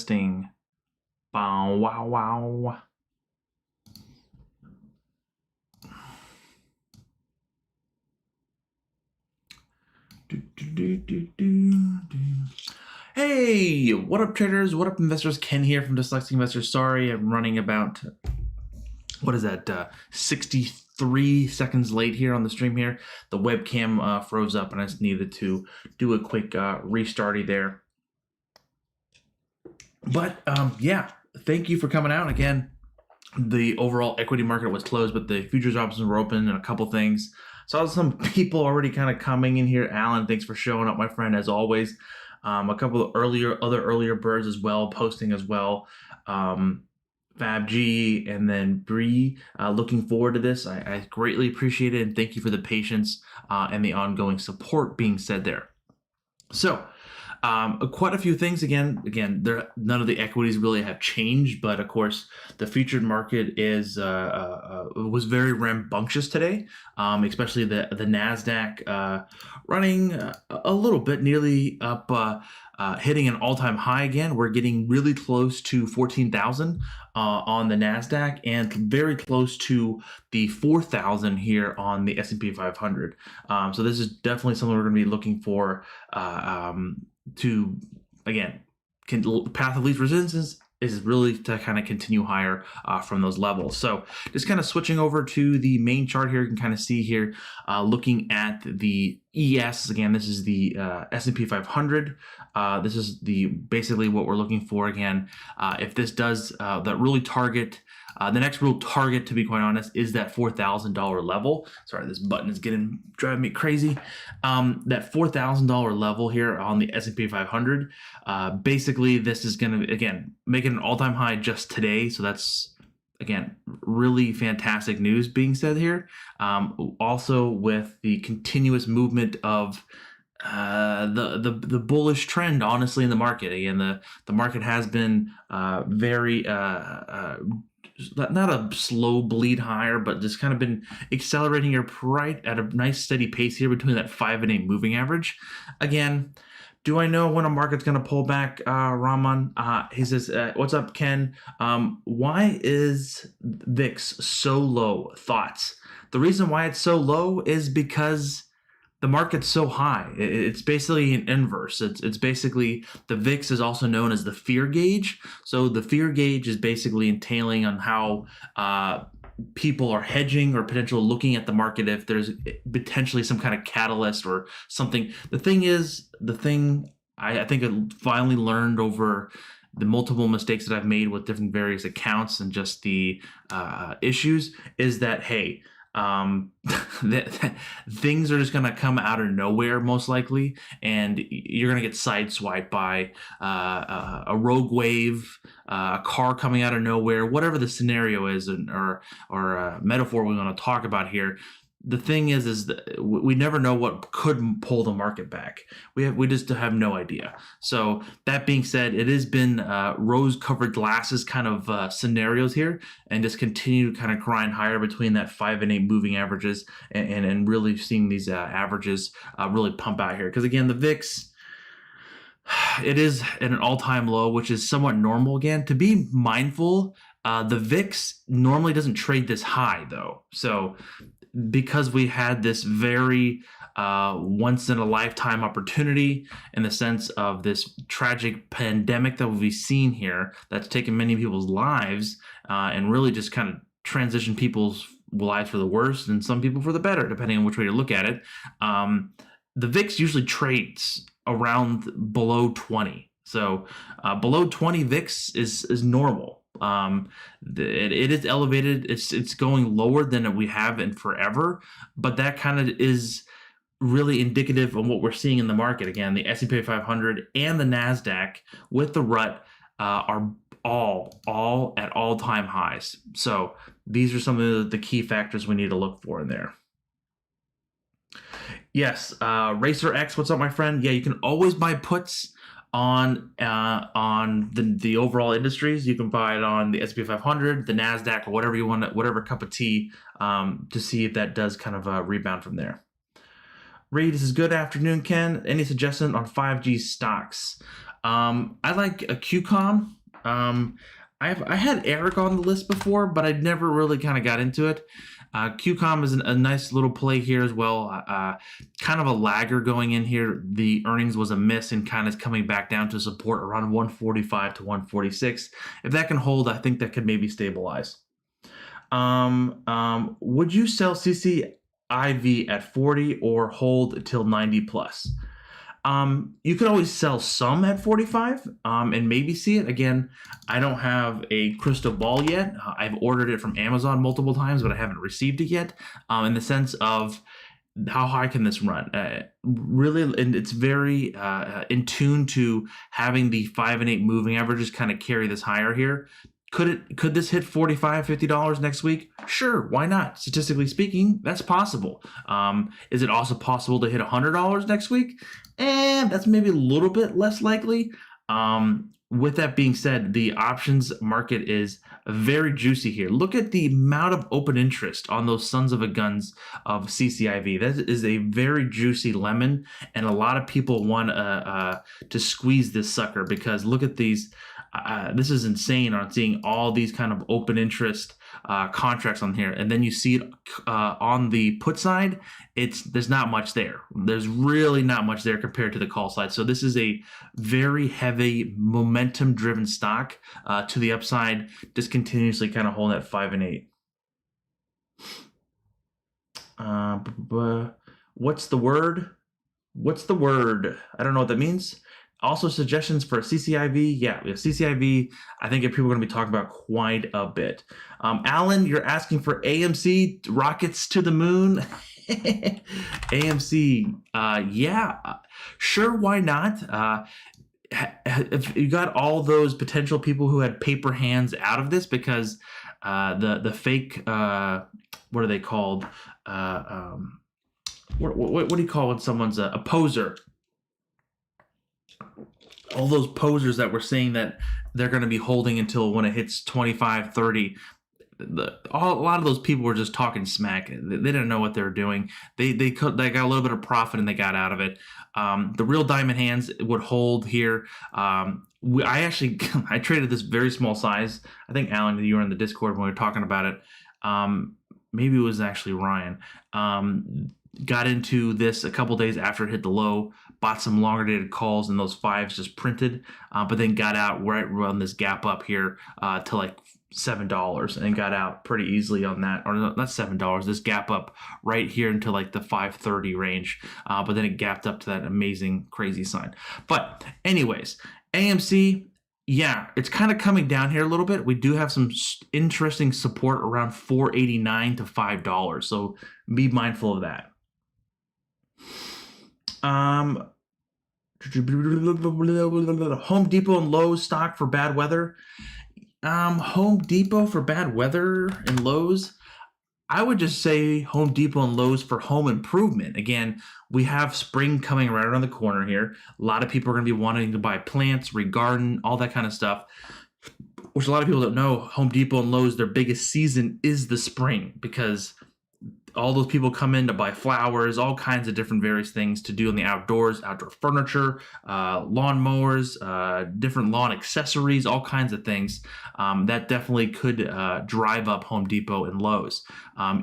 listing. Bow, wow, wow. Hey, what up traders? What up investors? Ken here from Dyslexic Investors. Sorry, I'm running about, 63 seconds late here on the stream here. The webcam froze up and I just needed to do a quick restarty there. But yeah, thank you for coming out again. The overall equity market was closed, but the futures options were open and a couple things. Saw some people already kind of coming in here. Alan, thanks for showing up, my friend, as always. A couple of earlier birds as well, posting as well. FabG and then Bree, looking forward to this. I greatly appreciate it, and thank you for the patience and the ongoing support being said there. So, quite a few things. Again, none of the equities really have changed, but of course, the featured market is was very rambunctious today, especially the Nasdaq running a little bit, nearly up, hitting an all-time high again. We're getting really close to 14,000 on the Nasdaq, and very close to the 4,000 here on the S&P 500. So this is definitely something we're going to be looking for. To again, path of least resistance is really to kind of continue higher from those levels. So just kind of switching over to the main chart here, you can kind of see here, looking at the ES. Again, this is the S&P 500. This is basically what we're looking for. Again, if this does that really target. The next real target, to be quite honest, is that $4,000 level. Sorry, this button is driving me crazy. That $4,000 level here on the S&P 500. Basically, this is going to, again, make it an all-time high just today. So that's, again, really fantastic news being said here. Also, with the continuous movement of the bullish trend, honestly, in the market. Again, the market has been very not a slow bleed higher, but just kind of been accelerating here right at a nice steady pace here between that 5 and 8 moving average. Again, do I know when a market's going to pull back? Raman, he says, what's up, Ken? Why is VIX so low? Thoughts? The reason why it's so low is because the market's so high. It's basically an inverse. It's basically, the VIX is also known as the fear gauge. So the fear gauge is basically entailing on how people are hedging or potentially looking at the market if there's potentially some kind of catalyst or something. The thing I think I finally learned over the multiple mistakes that I've made with different various accounts and just the issues is that, hey, things are just going to come out of nowhere most likely, and you're going to get sideswiped by a rogue wave, a car coming out of nowhere, whatever the scenario is, or metaphor we want to talk about here. The thing is that we never know what could pull the market back. We just have no idea. So that being said, it has been rose-covered glasses kind of scenarios here, and just continue to kind of grind higher between that 5 and 8 moving averages, and really seeing these averages really pump out here. Because again, the VIX, it is at an all-time low, which is somewhat normal. Again, to be mindful, the VIX normally doesn't trade this high though. So because we had this very once in a lifetime opportunity in the sense of this tragic pandemic that we've seen here, that's taken many people's lives and really just kind of transitioned people's lives for the worse and some people for the better, depending on which way you look at it. The VIX usually trades around below 20. So below 20 VIX is normal. It is elevated. It's going lower than we have in forever, but that kind of is really indicative of what we're seeing in the market. Again, the S&P 500 and the Nasdaq with the rut are all at all-time highs. So these are some of the key factors we need to look for in there. Yes, Racer X, what's up, my friend? Yeah, you can always buy puts on the overall industries. You can buy it on the S&P 500, the Nasdaq, or whatever you want, whatever cup of tea, to see if that does kind of rebound from there. Reed, this is good afternoon, Ken. Any suggestion on 5G stocks? I like a QCOM. I had Eric on the list before, but I never really kind of got into it. QCOM is a nice little play here as well. Kind of a lagger going in here. The earnings was a miss and kind of coming back down to support around 145 to 146. If that can hold, I think that could maybe stabilize. Would you sell CCIV at 40 or hold till 90 plus? You could always sell some at 45 and maybe see it. Again, I don't have a crystal ball yet. I've ordered it from Amazon multiple times, but I haven't received it yet. In the sense of how high can this run? Really, and it's very in tune to having the 5 and 8 moving averages kind of carry this higher here. Could this hit $45, $50 next week? Sure, why not? Statistically speaking, that's possible. Is it also possible to hit $100 next week? And that's maybe a little bit less likely. With that being said, the options market is very juicy here. Look at the amount of open interest on those sons of a guns of CCIV. That is a very juicy lemon, and a lot of people want to squeeze this sucker because look at these. This is insane on seeing all these kind of open interest contracts on here, and then you see it on the put side. There's not much there. There's really not much there compared to the call side. So this is a very heavy momentum driven stock to the upside, just continuously kind of holding at 5 and 8. What's the word? What's the word? I don't know what that means. Also, suggestions for CCIV. Yeah, CCIV, I think people are going to be talking about quite a bit. Alan, you're asking for AMC rockets to the moon. AMC, yeah, sure, why not? If you got all those potential people who had paper hands out of this because the fake, what are they called? What do you call when someone's a poser? All those posers that were saying that they're going to be holding until when it hits 25, 30. A lot of those people were just talking smack. They didn't know what they were doing. They got a little bit of profit and they got out of it. The real diamond hands would hold here. I traded this very small size. I think Alan, you were in the Discord when we were talking about it. Maybe it was actually Ryan. Got into this a couple days after it hit the low, bought some longer dated calls and those fives just printed, but then got out right around this gap up here to like $7 and got out pretty easily on that, or not $7, this gap up right here into like the 530 range, but then it gapped up to that amazing crazy sign. But anyways, AMC, yeah, it's kind of coming down here a little bit. We do have some interesting support around $4.89 to $5, so be mindful of that. Home Depot and Lowe's stock for bad weather. Home Depot for bad weather and Lowe's. I would just say Home Depot and Lowe's for home improvement. Again, we have spring coming right around the corner here. A lot of people are going to be wanting to buy plants, regarden, all that kind of stuff, which a lot of people don't know. Home Depot and Lowe's, their biggest season is the spring because all those people come in to buy flowers, all kinds of different various things to do in the outdoors, outdoor furniture, lawn mowers, different lawn accessories, all kinds of things. That definitely could drive up Home Depot and Lowe's.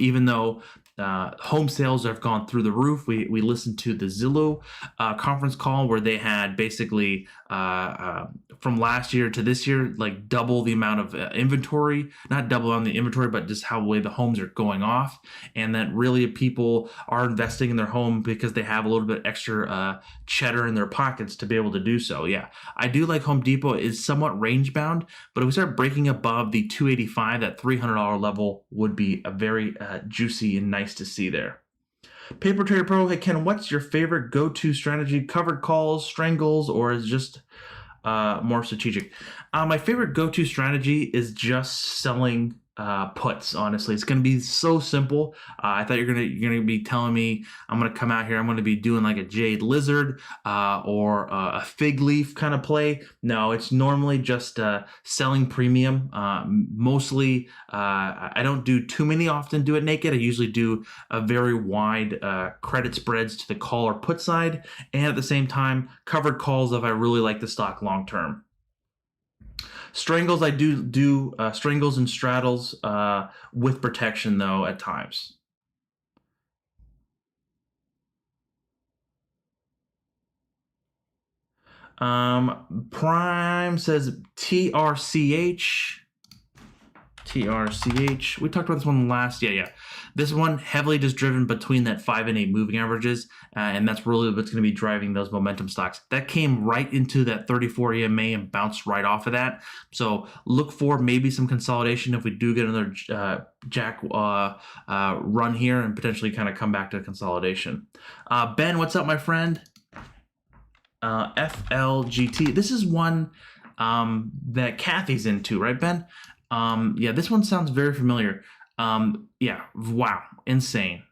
Even though home sales have gone through the roof. We listened to the Zillow conference call where they had basically from last year to this year, like double the amount of inventory, not double on the inventory, but just how way the homes are going off. And that really people are investing in their home because they have a little bit extra cheddar in their pockets to be able to do so. Yeah, I do like Home Depot is somewhat range bound, but if we start breaking above the 285, that $300 level would be a very juicy and nice to see there. Paper Trader Pro, hey Ken, what's your favorite go-to strategy? Covered calls, strangles, or is just more strategic? My favorite go-to strategy is just selling puts. Honestly, it's going to be so simple. I thought you're gonna be telling me I'm gonna come out here, I'm gonna be doing like a jade lizard or a fig leaf kind of play. No, it's normally just selling premium. Mostly, I don't do too many often do it naked. I usually do a very wide credit spreads to the call or put side, and at the same time covered calls if I really like the stock long term. Strangles, I do strangles and straddles with protection though at times. Prime says TRCH. TRCH. We talked about this one last. Yeah. This one heavily just driven between that 5 and 8 moving averages, and that's really what's going to be driving those momentum stocks. That came right into that 34 EMA and bounced right off of that. So look for maybe some consolidation if we do get another jack run here and potentially kind of come back to consolidation. Ben, what's up, my friend? FLGT. This is one that Kathy's into, right, Ben? Yeah, this one sounds very familiar. Yeah, wow, insane.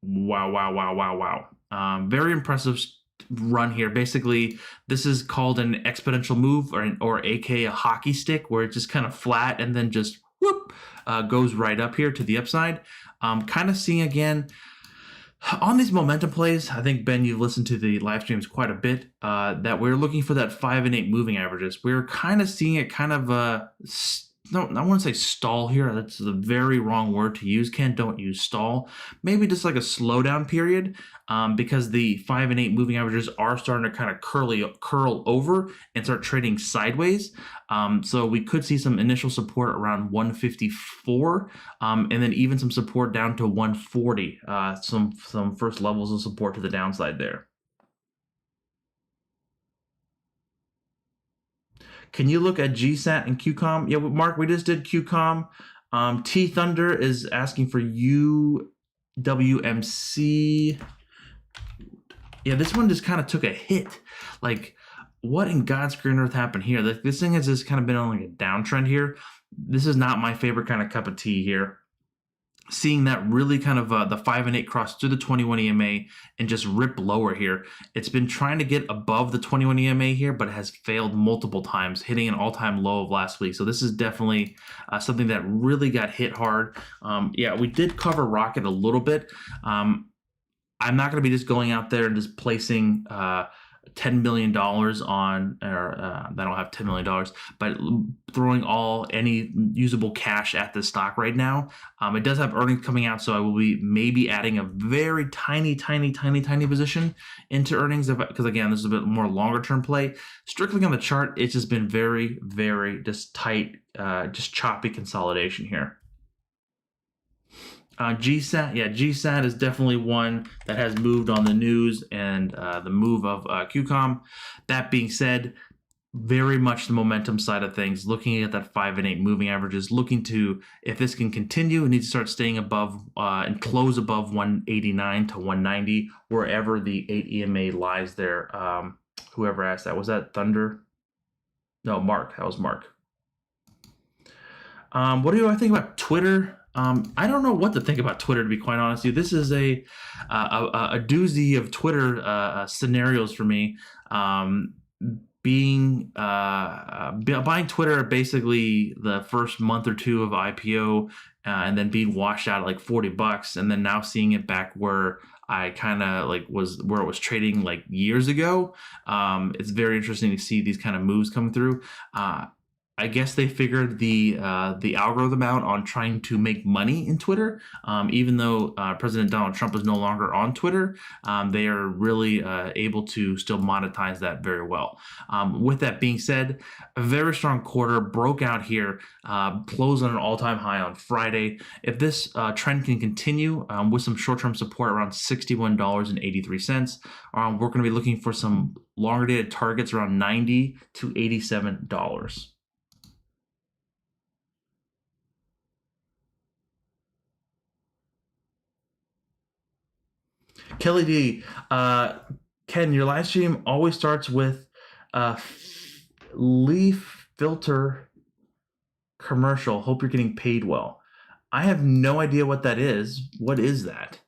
Wow. Very impressive run here. Basically, this is called an exponential move, or aka a hockey stick, where it's just kind of flat and then just whoop goes right up here to the upside. Kind of seeing again on these momentum plays. I think, Ben, you've listened to the live streams quite a bit, that we're looking for that 5 and 8 moving averages. We're kind of seeing it kind of no, I want to say stall here. That's the very wrong word to use. Ken, don't use stall. Maybe just like a slowdown period, because the 5 and 8 moving averages are starting to kind of curl over and start trading sideways. So we could see some initial support around 154, and then even some support down to 140. Some first levels of support to the downside there. Can you look at GSAT and QCOM? Yeah, Mark, we just did QCOM. T Thunder is asking for UWMC. Yeah, this one just kind of took a hit. Like, what in God's green earth happened here? This thing has just kind of been on like a downtrend here. This is not my favorite kind of cup of tea here. Seeing that really kind of the 5 and 8 cross through the 21 EMA and just rip lower here. It's been trying to get above the 21 EMA here, but has failed multiple times, hitting an all-time low of last week. So this is definitely something that really got hit hard. Yeah, we did cover Rocket a little bit. I'm not going to be just going out there and just placing $10 million on, or I don't have $10 million, but throwing any usable cash at this stock right now. It does have earnings coming out, so I will be maybe adding a very tiny position into earnings, because again, this is a bit more longer term play. Strictly on the chart, it's just been very just tight, just choppy consolidation here. GSAT, yeah, GSAT is definitely one that has moved on the news, and the move of QCOM. That being said, very much the momentum side of things, looking at that 5 and 8 moving averages, looking to, if this can continue, it needs to start staying above and close above 189 to 190, wherever the 8 EMA lies there. Whoever asked that, was that Thunder? No, Mark. That was Mark. What do I think about Twitter? I don't know what to think about Twitter, to be quite honest with you. This is a doozy of Twitter scenarios for me. Buying Twitter basically the first month or two of IPO, and then being washed out at like $40, and then now seeing it back where I kind of like where it was trading like years ago. It's very interesting to see these kind of moves come through. I guess they figured the algorithm out on trying to make money in Twitter. Even though President Donald Trump is no longer on Twitter, they are really able to still monetize that very well. With that being said, a very strong quarter broke out here, closed on an all-time high on Friday. If this trend can continue with some short-term support around $61.83, we're going to be looking for some longer-dated targets around $90 to $87. Kelly D, Ken, your live stream always starts with leaf filter commercial. Hope you're getting paid well. I have no idea what that is. What is that?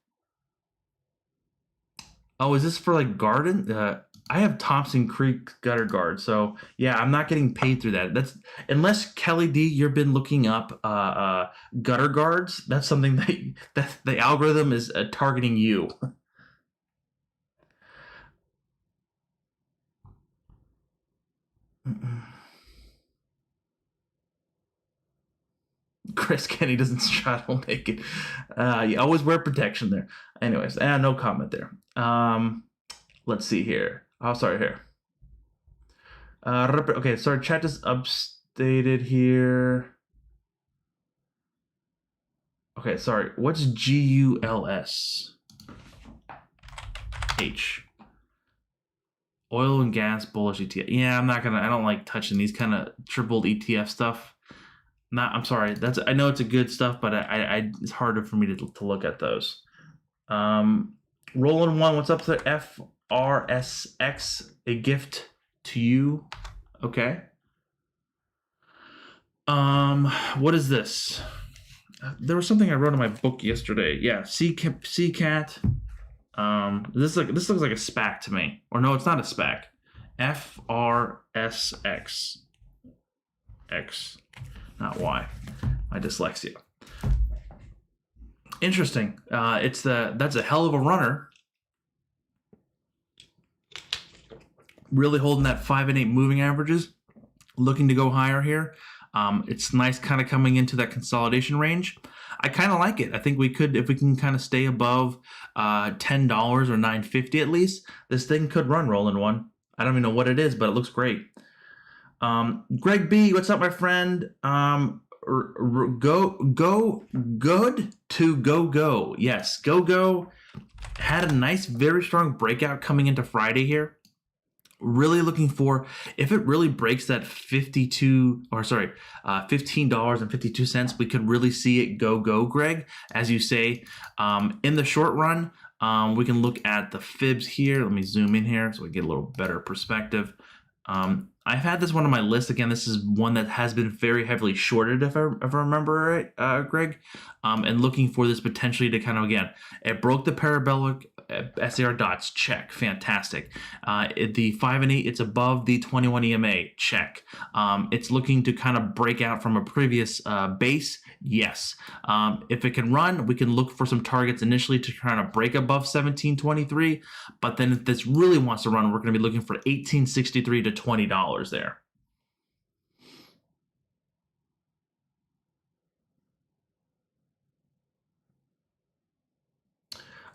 Oh, is this for like garden? I have Thompson Creek gutter guard, so yeah, I'm not getting paid through that. That's unless Kelly D, you've been looking up gutter guards. That's something that the algorithm is targeting you. Chris Kenny doesn't straddle naked. You always wear protection there. Anyways, no comment there. Let's see here. Oh, sorry, here. Okay, sorry, chat is updated here. Okay, sorry. What's GULS? H. Oil and gas bullish ETF. Yeah, I don't like touching these kind of tripled ETF stuff. I'm sorry. I know it's a good stuff, but it's harder for me to look at those. Roland one, what's up there? FRSX, a gift to you. Okay. What is this? There was something I wrote in my book yesterday. Yeah, CCAT. This looks like a SPAC to me. Or no, it's not a SPAC. FRSX. X. Not Y. My dyslexia. Interesting. That's a hell of a runner. Really holding that 5 and 8 moving averages. Looking to go higher here. It's nice kind of coming into that consolidation range. I kind of like it. I think we could, if we can kind of stay above $10 or $9.50 at least, this thing could run Roland one. I don't even know what it is, but it looks great. Greg B, what's up, my friend? Good to go. Yes, go had a nice, very strong breakout coming into Friday here. Really looking for, if it really breaks that $15.52, we could really see it go, Greg. As you say, in the short run, we can look at the fibs here. Let me zoom in here so we get a little better perspective. I've had this one on my list. Again, this is one that has been very heavily shorted, if I remember right, Greg. And looking for this potentially to kind of, again, it broke the parabolic SAR dots, check, fantastic. The 5 and 8, it's above the 21 EMA, check. It's looking to kind of break out from a previous base, yes. If it can run, we can look for some targets initially to kind of break above 1723, but then if this really wants to run, we're going to be looking for 1863 to $20 there.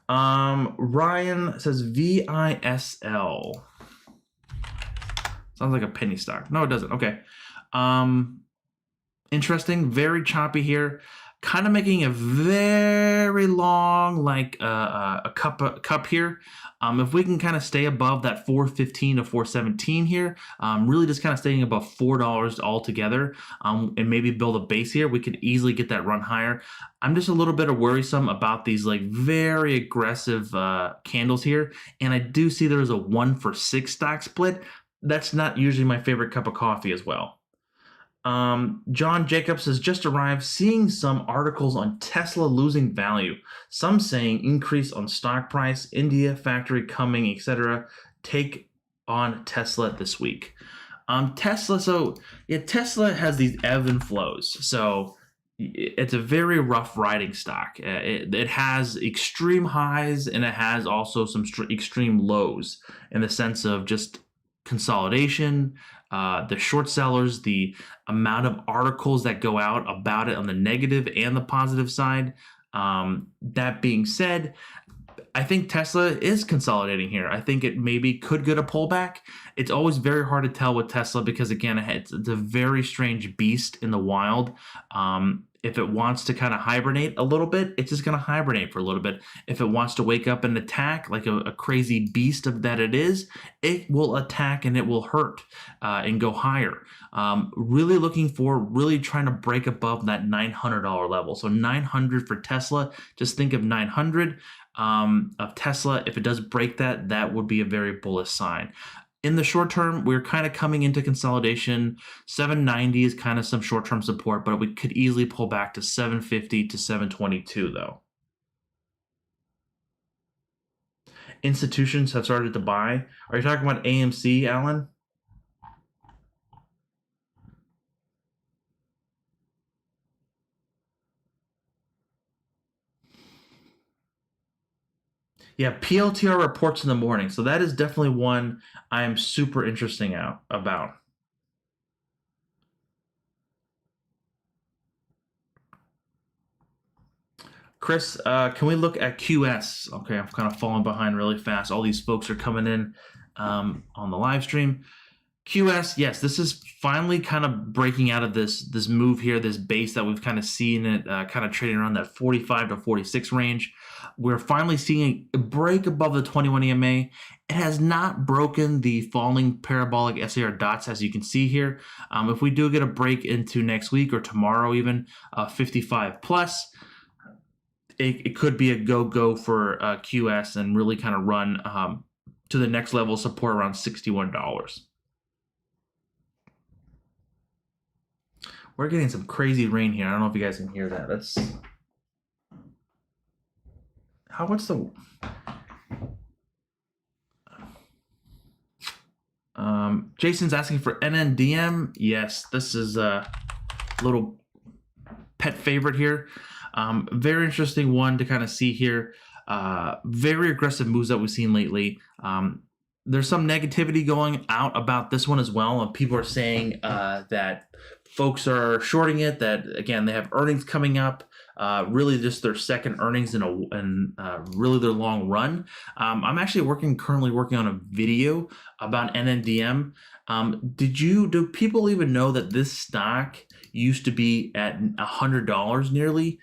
Ryan says VISL. Sounds like a penny stock. No, it doesn't. Okay. Interesting. Very choppy here. Kind of making a very long, like a cup here. If we can kind of stay above that 415 to 417 here, really just kind of staying above $4 altogether, and maybe build a base here, we could easily get that run higher. I'm just a little bit worrisome about these like very aggressive candles here, and I do see there is a 1-for-6 stock split. That's not usually my favorite cup of coffee as well. John Jacobs has just arrived, seeing some articles on Tesla losing value. Some saying increase on stock price, India factory coming, etc. Take on Tesla this week. Tesla has these ebb and flows. So it's a very rough riding stock. It has extreme highs and it has also some extreme lows in the sense of just consolidation, the short sellers, the amount of articles that go out about it on the negative and the positive side. That being said, I think Tesla is consolidating here. I think it maybe could get a pullback. It's always very hard to tell with Tesla because, again, it's a very strange beast in the wild. If it wants to kind of hibernate a little bit, it's just going to hibernate for a little bit. If it wants to wake up and attack like a crazy beast that it is, it will attack and it will hurt and go higher. Really looking for, really trying to break above that $900 level. So 900 for Tesla. Just think of 900 of Tesla. If it does break that, that would be a very bullish sign. In the short term, we're kind of coming into consolidation. 790 is kind of some short-term support, but we could easily pull back to 750 to 722 though. Institutions have started to buy. Are you talking about AMC, Alan? Yeah, PLTR reports in the morning. So that is definitely one I am super interesting about. Chris, can we look at QS? Okay, I'm kind of falling behind really fast. All these folks are coming in on the live stream. QS, yes, this is finally kind of breaking out of this move here, this base that we've kind of seen it kind of trading around that 45 to 46 range. We're finally seeing a break above the 21 EMA. It has not broken the falling parabolic SAR dots, as you can see here. If we do get a break into next week or tomorrow even, 55 plus, it could be a go for QS and really kind of run to the next level support around $61. We're getting some crazy rain here. I don't know if you guys can hear that. That's what's the Jason's asking for NNDM. Yes, this is a little pet favorite here. Very interesting one to kind of see here. Very aggressive moves that we've seen lately. There's some negativity going out about this one as well. And people are saying that folks are shorting it, that, again, they have earnings coming up. Really just their second earnings in really their long run. I'm actually currently working on a video about NNDM. Do people even know that this stock used to be at $100 nearly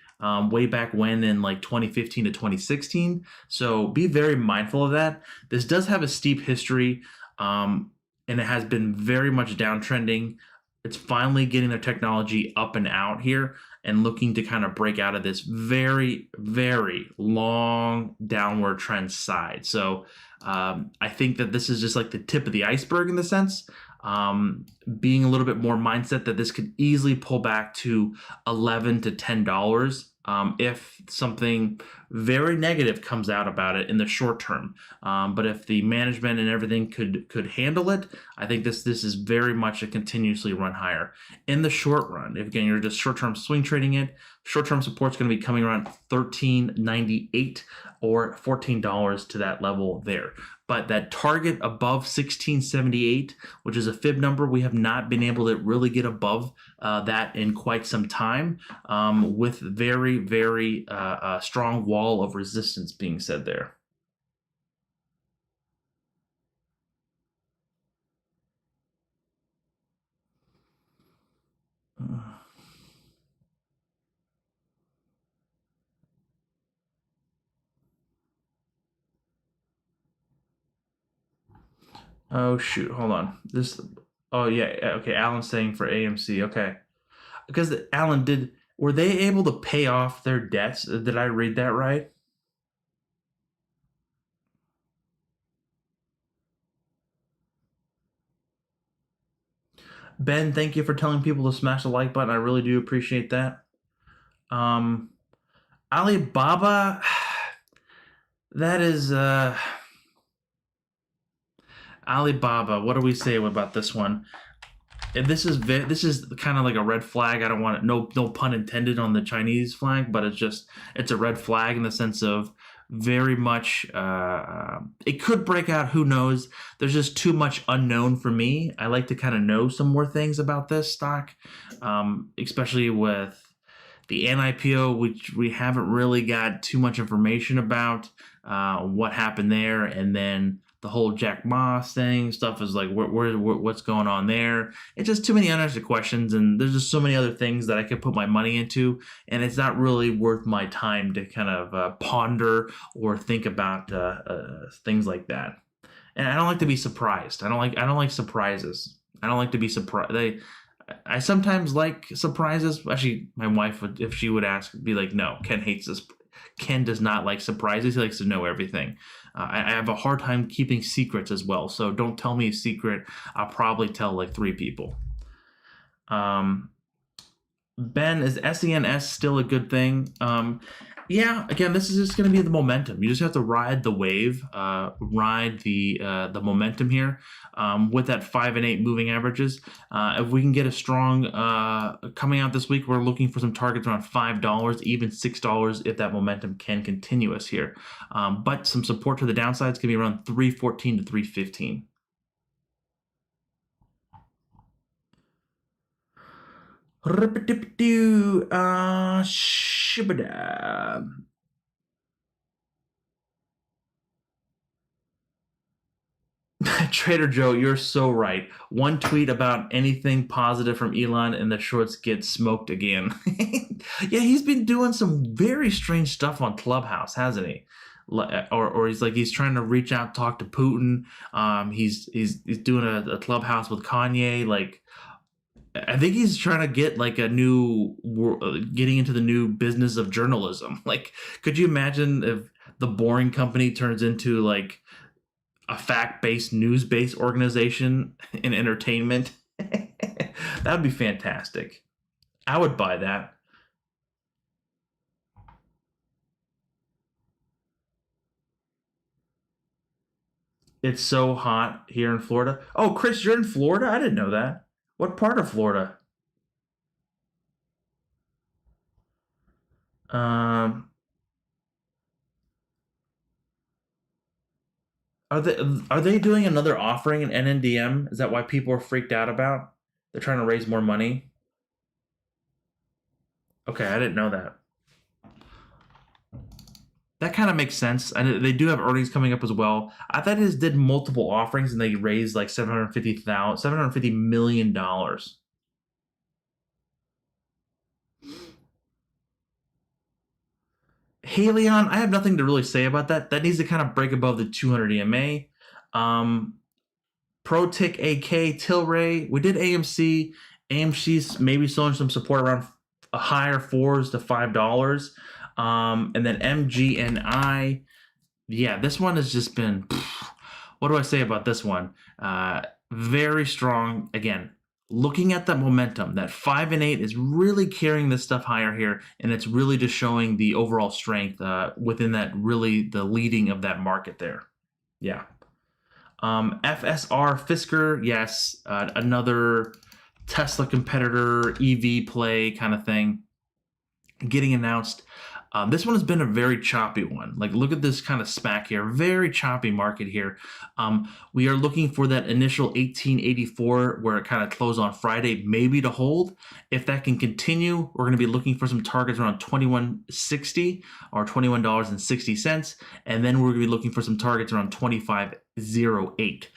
way back when in like 2015 to 2016? So be very mindful of that. This does have a steep history, and it has been very much downtrending. It's finally getting their technology up and out here and looking to kind of break out of this very, very long downward trend side. So I think that this is just like the tip of the iceberg in the sense. Being a little bit more mindset that this could easily pull back to $11 to $10 if something very negative comes out about it in the short term. But if the management and everything could handle it, I think this is very much a continuously run higher. In the short run, if again you're just short-term swing trading it, short-term support's going to be coming around $13.98 or $14 to that level there. But that target above 1678, which is a fib number, we have not been able to really get above that in quite some time, with very, very strong wall of resistance being said there. Oh shoot, hold on. Oh yeah, okay, Alan's saying for AMC, okay. Because Alan, were they able to pay off their debts? Did I read that right? Ben, thank you for telling people to smash the like button. I really do appreciate that. Alibaba, that is Alibaba. What do we say about this one? This is kind of like a red flag. I don't want it, no pun intended on the Chinese flag, but it's a red flag in the sense of very much it could break out. Who knows? There's just too much unknown for me. I like to kind of know some more things about this stock, especially with the NIPO, which we haven't really got too much information about what happened there, and then the whole Jack Ma thing stuff is like what's going on there. It's just too many unanswered questions, and there's just so many other things that I could put my money into, and it's not really worth my time to kind of ponder or think about things like that. And I don't like to be surprised. I don't like surprises. I don't like to be surprised. I sometimes like surprises. Actually, my wife would, if she would ask, be like, "No, Ken hates this. Ken does not like surprises. He likes to know everything." I have a hard time keeping secrets as well. So don't tell me a secret. I'll probably tell like 3 people. Ben, is SENS still a good thing? Yeah, again, this is just going to be the momentum. You just have to ride the wave, ride the momentum here with that 5 and 8 moving averages. If we can get a strong coming out this week, we're looking for some targets around $5, even $6 if that momentum can continue us here. But some support to the downside is going to be around 314 to 315. Shibada. Trader Joe, you're so right. One tweet about anything positive from Elon and the shorts get smoked again. Yeah, he's been doing some very strange stuff on Clubhouse, hasn't he? Or he's trying to reach out, talk to Putin. He's doing a Clubhouse with Kanye. Like, I think he's trying to get like getting into the new business of journalism. Like, could you imagine if the Boring Company turns into like a fact-based, news-based organization in entertainment? That would be fantastic. I would buy that. It's so hot here in Florida. Oh, Chris, you're in Florida? I didn't know that. What part of Florida? Um, are they doing another offering in NNDM? Is that why people are freaked out about? They're trying to raise more money. Okay, I didn't know that. That kind of makes sense. And they do have earnings coming up as well. I thought they did multiple offerings and they raised like $750 million. Halion, I have nothing to really say about that. That needs to kind of break above the 200 EMA. Um, ProTick AK, Tilray. We did AMC. AMC's maybe showing some support around a higher $4 to $5. And then MGNI. Yeah, this one has just been. What do I say about this one? Very strong. Again, looking at that momentum, that 5 and 8 is really carrying this stuff higher here, and it's really just showing the overall strength within that, really the leading of that market there. Yeah. FSR Fisker, yes, another Tesla competitor, EV play kind of thing, getting announced. This one has been a very choppy one. Like, look at this kind of SPAC here. Very choppy market here. We are looking for that initial 1884 where it kind of closed on Friday, maybe to hold. If that can continue, we're going to be looking for some targets around 21.60 or $21.60. And then we're going to be looking for some targets around 25.08.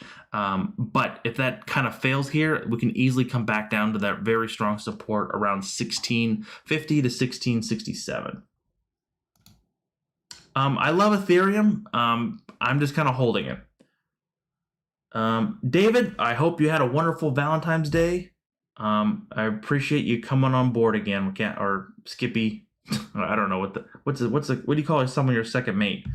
But if that kind of fails here, we can easily come back down to that very strong support around 1650 to 1667. I love Ethereum. I'm just kind of holding it. David, I hope you had a wonderful Valentine's Day. I appreciate you coming on board again, or Skippy. I don't know what do you call someone your second mate?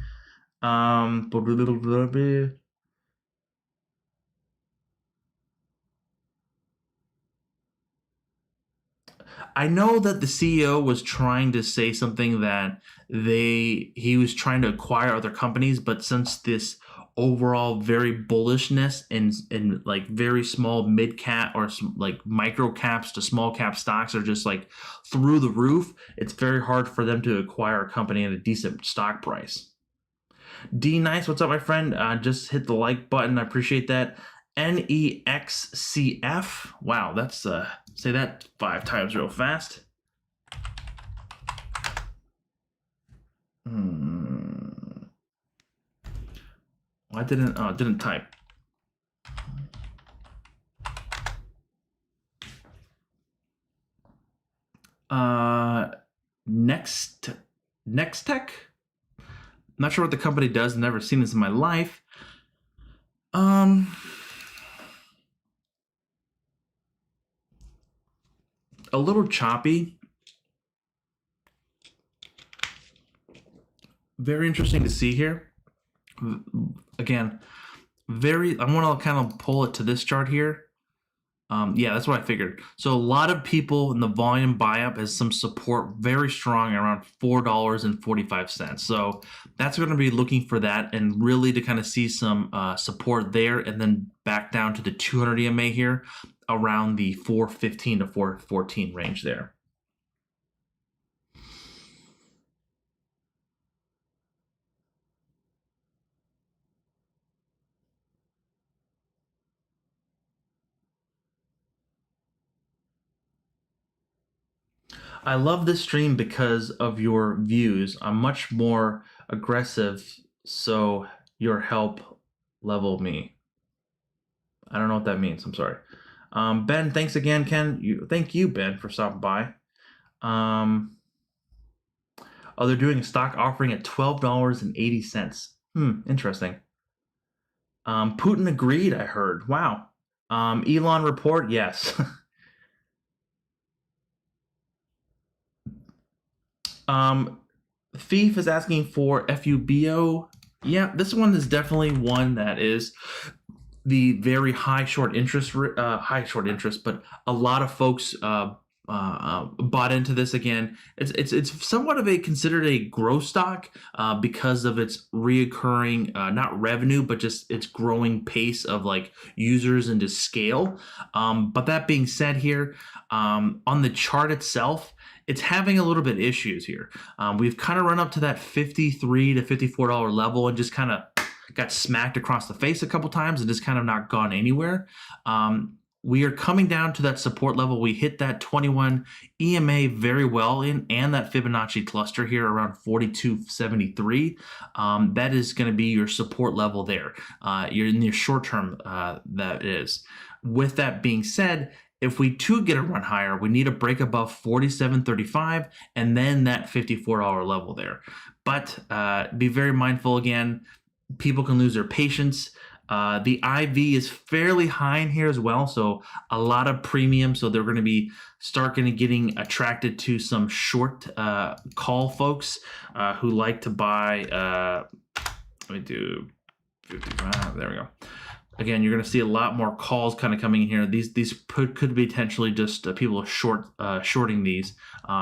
I know that the CEO was trying to say something that he was trying to acquire other companies, but since this overall very bullishness in like very small mid cap or like micro caps to small cap stocks are just like through the roof, it's very hard for them to acquire a company at a decent stock price. D Nice, what's up, my friend? Just hit the like button. I appreciate that. NEXCF. Wow, that's say that 5 times real fast. I didn't type. Next Tech. Not sure what the company does. Never seen this in my life. A little choppy. Very interesting to see here. Again, I want to kind of pull it to this chart here. Yeah, that's what I figured. So a lot of people in the volume buy up has some support very strong around $4.45. So that's going to be looking for that and really to kind of see some support there and then back down to the 200 EMA here around the 415 to 414 range there. I love this stream because of your views. I'm much more aggressive, so your help level me. I don't know what that means. I'm sorry. Ben, thanks again, Ken. Thank you, Ben, for stopping by. Oh, they're doing a stock offering at $12.80. Interesting. Putin agreed, I heard. Wow. Elon report, yes. Thief is asking for FUBO. Yeah, this one is definitely one that is the very high short interest, but a lot of folks bought into this again. It's somewhat of a considered a growth stock because of its reoccurring not revenue, but just its growing pace of like users and to scale. But that being said, here on the chart itself, it's having a little bit issues here. We've kind of run up to that $53 to $54 level and just kind of got smacked across the face a couple times and just kind of not gone anywhere. We are coming down to that support level. We hit that 21 EMA very well in, and that Fibonacci cluster here around 42.73. That is going to be your support level there. You're in your short term, that is. With that being said, if we do get a run higher, we need a break above 47.35 and then that $54 level there. But be very mindful again. People can lose their patience. The IV is fairly high in here as well, so a lot of premium. So they're going to be getting attracted to some short call folks who like to buy. Let me do 55. There we go. Again, you're going to see a lot more calls kind of coming in here. These could be potentially just people shorting these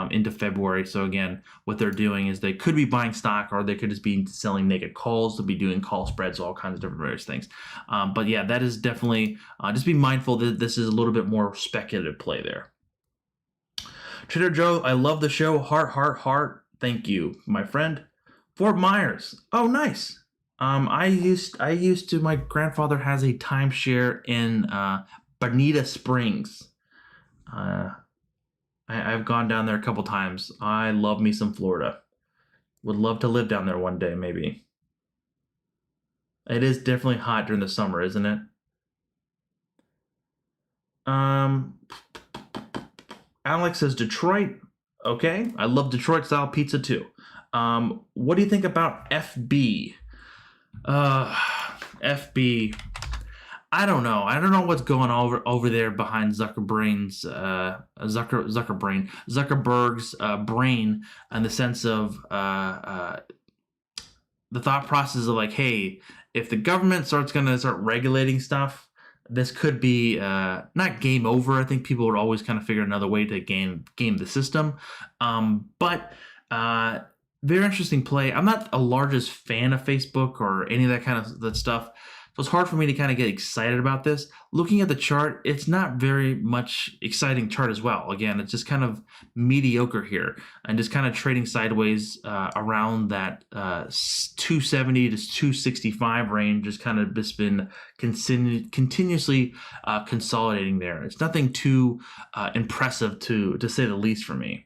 into February. So again, what they're doing is they could be buying stock, or they could just be selling naked calls. They'll be doing call spreads, all kinds of different various things. But yeah, that is definitely just be mindful that this is a little bit more speculative play there. Trader Joe, I love the show. Heart, heart, heart. Thank you, my friend. Fort Myers. Oh, nice. I used to. My grandfather has a timeshare in Bonita Springs. I've gone down there a couple times. I love me some Florida. Would love to live down there one day, maybe. It is definitely hot during the summer, isn't it? Alex says Detroit. Okay, I love Detroit style pizza too. What do you think about FB? FB. I don't know. I don't know what's going over there behind Zuckerberg's brain, in the sense of the thought process of like, hey, if the government going to start regulating stuff, this could be not game over. I think people would always kind of figure another way to game the system. But very interesting play. I'm not a largest fan of Facebook or any of that stuff. So it's hard for me to kind of get excited about this. Looking at the chart, it's not very much exciting chart as well. Again, it's just kind of mediocre here and just kind of trading sideways around that 270 to 265 range. Just kind of just been continuously consolidating there. It's nothing too impressive to say the least for me.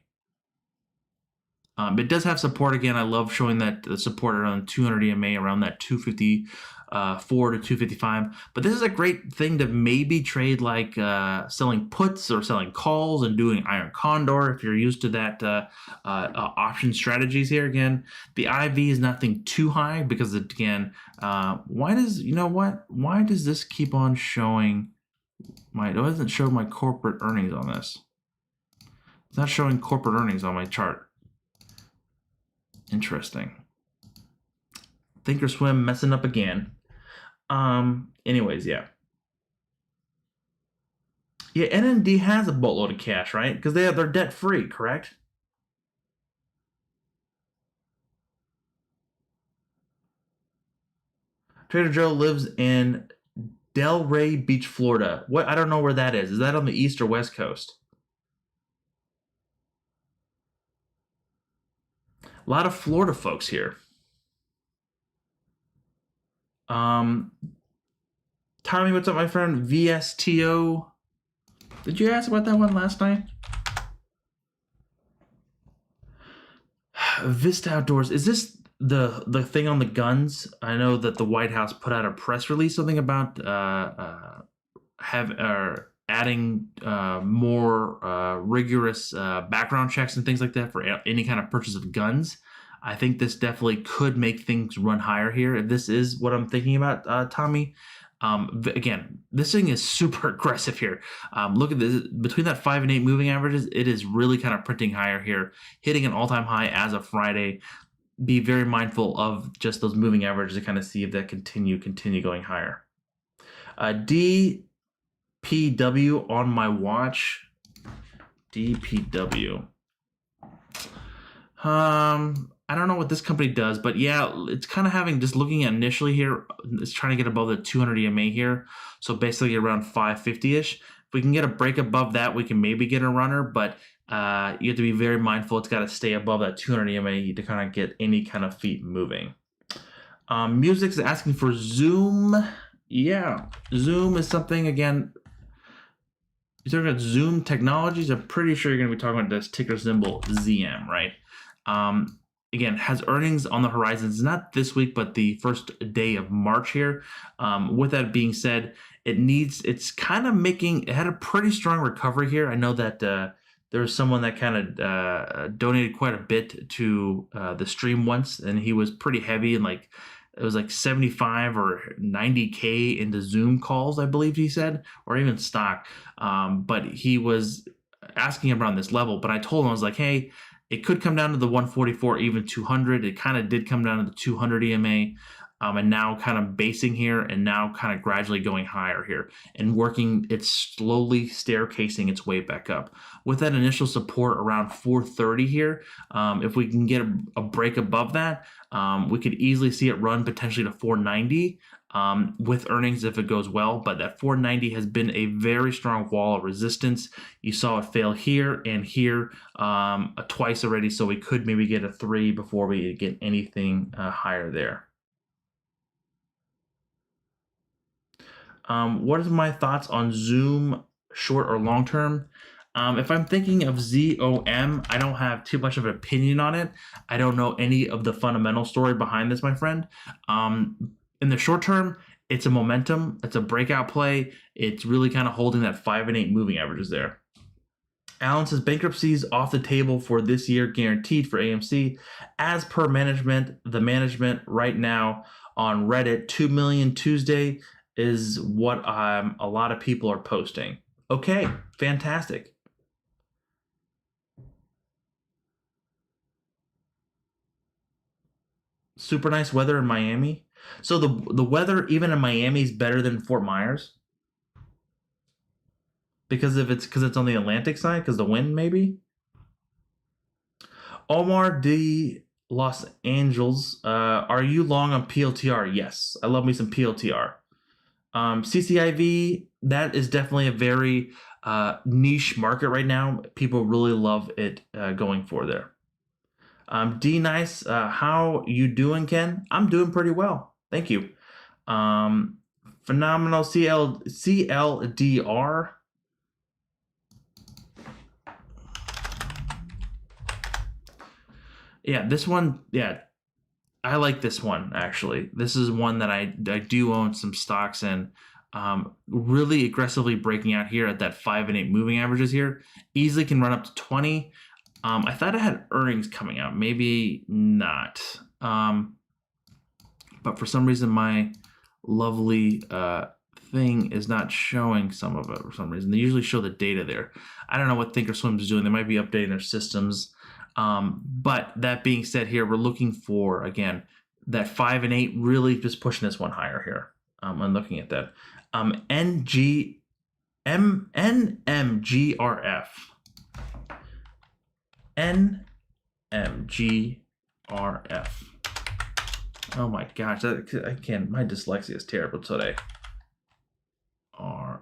It does have support. Again, I love showing that the support around 200 EMA, around that 254 to 255. But this is a great thing to maybe trade, like selling puts or selling calls and doing iron condor if you're used to that option strategies here. Again, the IV is nothing too high because, again, why does this keep on showing it doesn't show my corporate earnings on this? It's not showing corporate earnings on my chart. Interesting. Thinkorswim messing up again. Anyways, yeah. Yeah, NND has a boatload of cash, right? Because they're debt free, correct? Trader Joe lives in Delray Beach, Florida. What? I don't know where that is. Is that on the east or west coast? A lot of Florida folks here. Tommy, what's up, my friend? VSTO. Did you ask about that one last night? Vista Outdoors. Is this the thing on the guns? I know that the White House put out a press release, something about have adding more rigorous background checks and things like that for any kind of purchase of guns, I think this definitely could make things run higher here. If this is what I'm thinking about, Tommy. Again, this thing is super aggressive here. Look at this, between that 5 and 8 moving averages, it is really kind of printing higher here, hitting an all-time high as of Friday. Be very mindful of just those moving averages to kind of see if that continue going higher. DPW on my watch. DPW. I don't know what this company does, but yeah, it's kind of having, just looking at initially here, it's trying to get above the 200 EMA here. So basically around 550-ish. If we can get a break above that, we can maybe get a runner, but you have to be very mindful. It's got to stay above that 200 EMA to kind of get any kind of feet moving. Music's asking for Zoom. Yeah, Zoom is something, again, you're talking about Zoom Technologies. I'm pretty sure you're going to be talking about this ticker symbol ZM, right? Again, has earnings on the horizon. It's not this week, but the first day of March here. With that being said, it's kind of it had a pretty strong recovery here. I know that there was someone that kind of donated quite a bit to the stream once, and he was pretty heavy, and it was like 75 or 90K into Zoom calls, I believe he said, or even stock. But he was asking around this level, but I told him, I was like, hey, it could come down to the 144, even 200. It kind of did come down to the 200 EMA, and now kind of basing here, and now kind of gradually going higher here and working. It's slowly staircasing its way back up. With that initial support around 430 here, if we can get a break above that, we could easily see it run potentially to 490 with earnings if it goes well. But that 490 has been a very strong wall of resistance. You saw it fail here and here twice already, so we could maybe get a 3 before we get anything higher there. What are my thoughts on Zoom short or long term? If I'm thinking of ZOM, I don't have too much of an opinion on it. I don't know any of the fundamental story behind this, my friend. In the short term, it's a momentum. It's a breakout play. It's really kind of holding that 5 and 8 moving averages there. Alan says bankruptcies off the table for this year, guaranteed for AMC. As per management, the management right now on Reddit, 2 million Tuesday is what a lot of people are posting. Okay, fantastic. Super nice weather in Miami. So the weather even in Miami is better than Fort Myers? Because it's on the Atlantic side, because the wind maybe? Omar D. Los Angeles, are you long on PLTR? Yes, I love me some PLTR. CCIV, that is definitely a very niche market right now. People really love it going for there. D Nice, how you doing, Ken? I'm doing pretty well, thank you. Phenomenal CLDR. Yeah, this one, yeah, I like this one actually. This is one that I do own some stocks in. Really aggressively breaking out here at that 5 and 8 moving averages here. Easily can run up to 20. I thought it had earnings coming out, maybe not. But for some reason my lovely thing is not showing some of it for some reason. They usually show the data there. I don't know what Thinkorswim is doing. They might be updating their systems. But that being said here, we're looking for, again, that 5 and 8 really just pushing this one higher here. I'm looking at that. NMGRF. NMGRF. Oh my gosh, I can't. My dyslexia is terrible today. Oh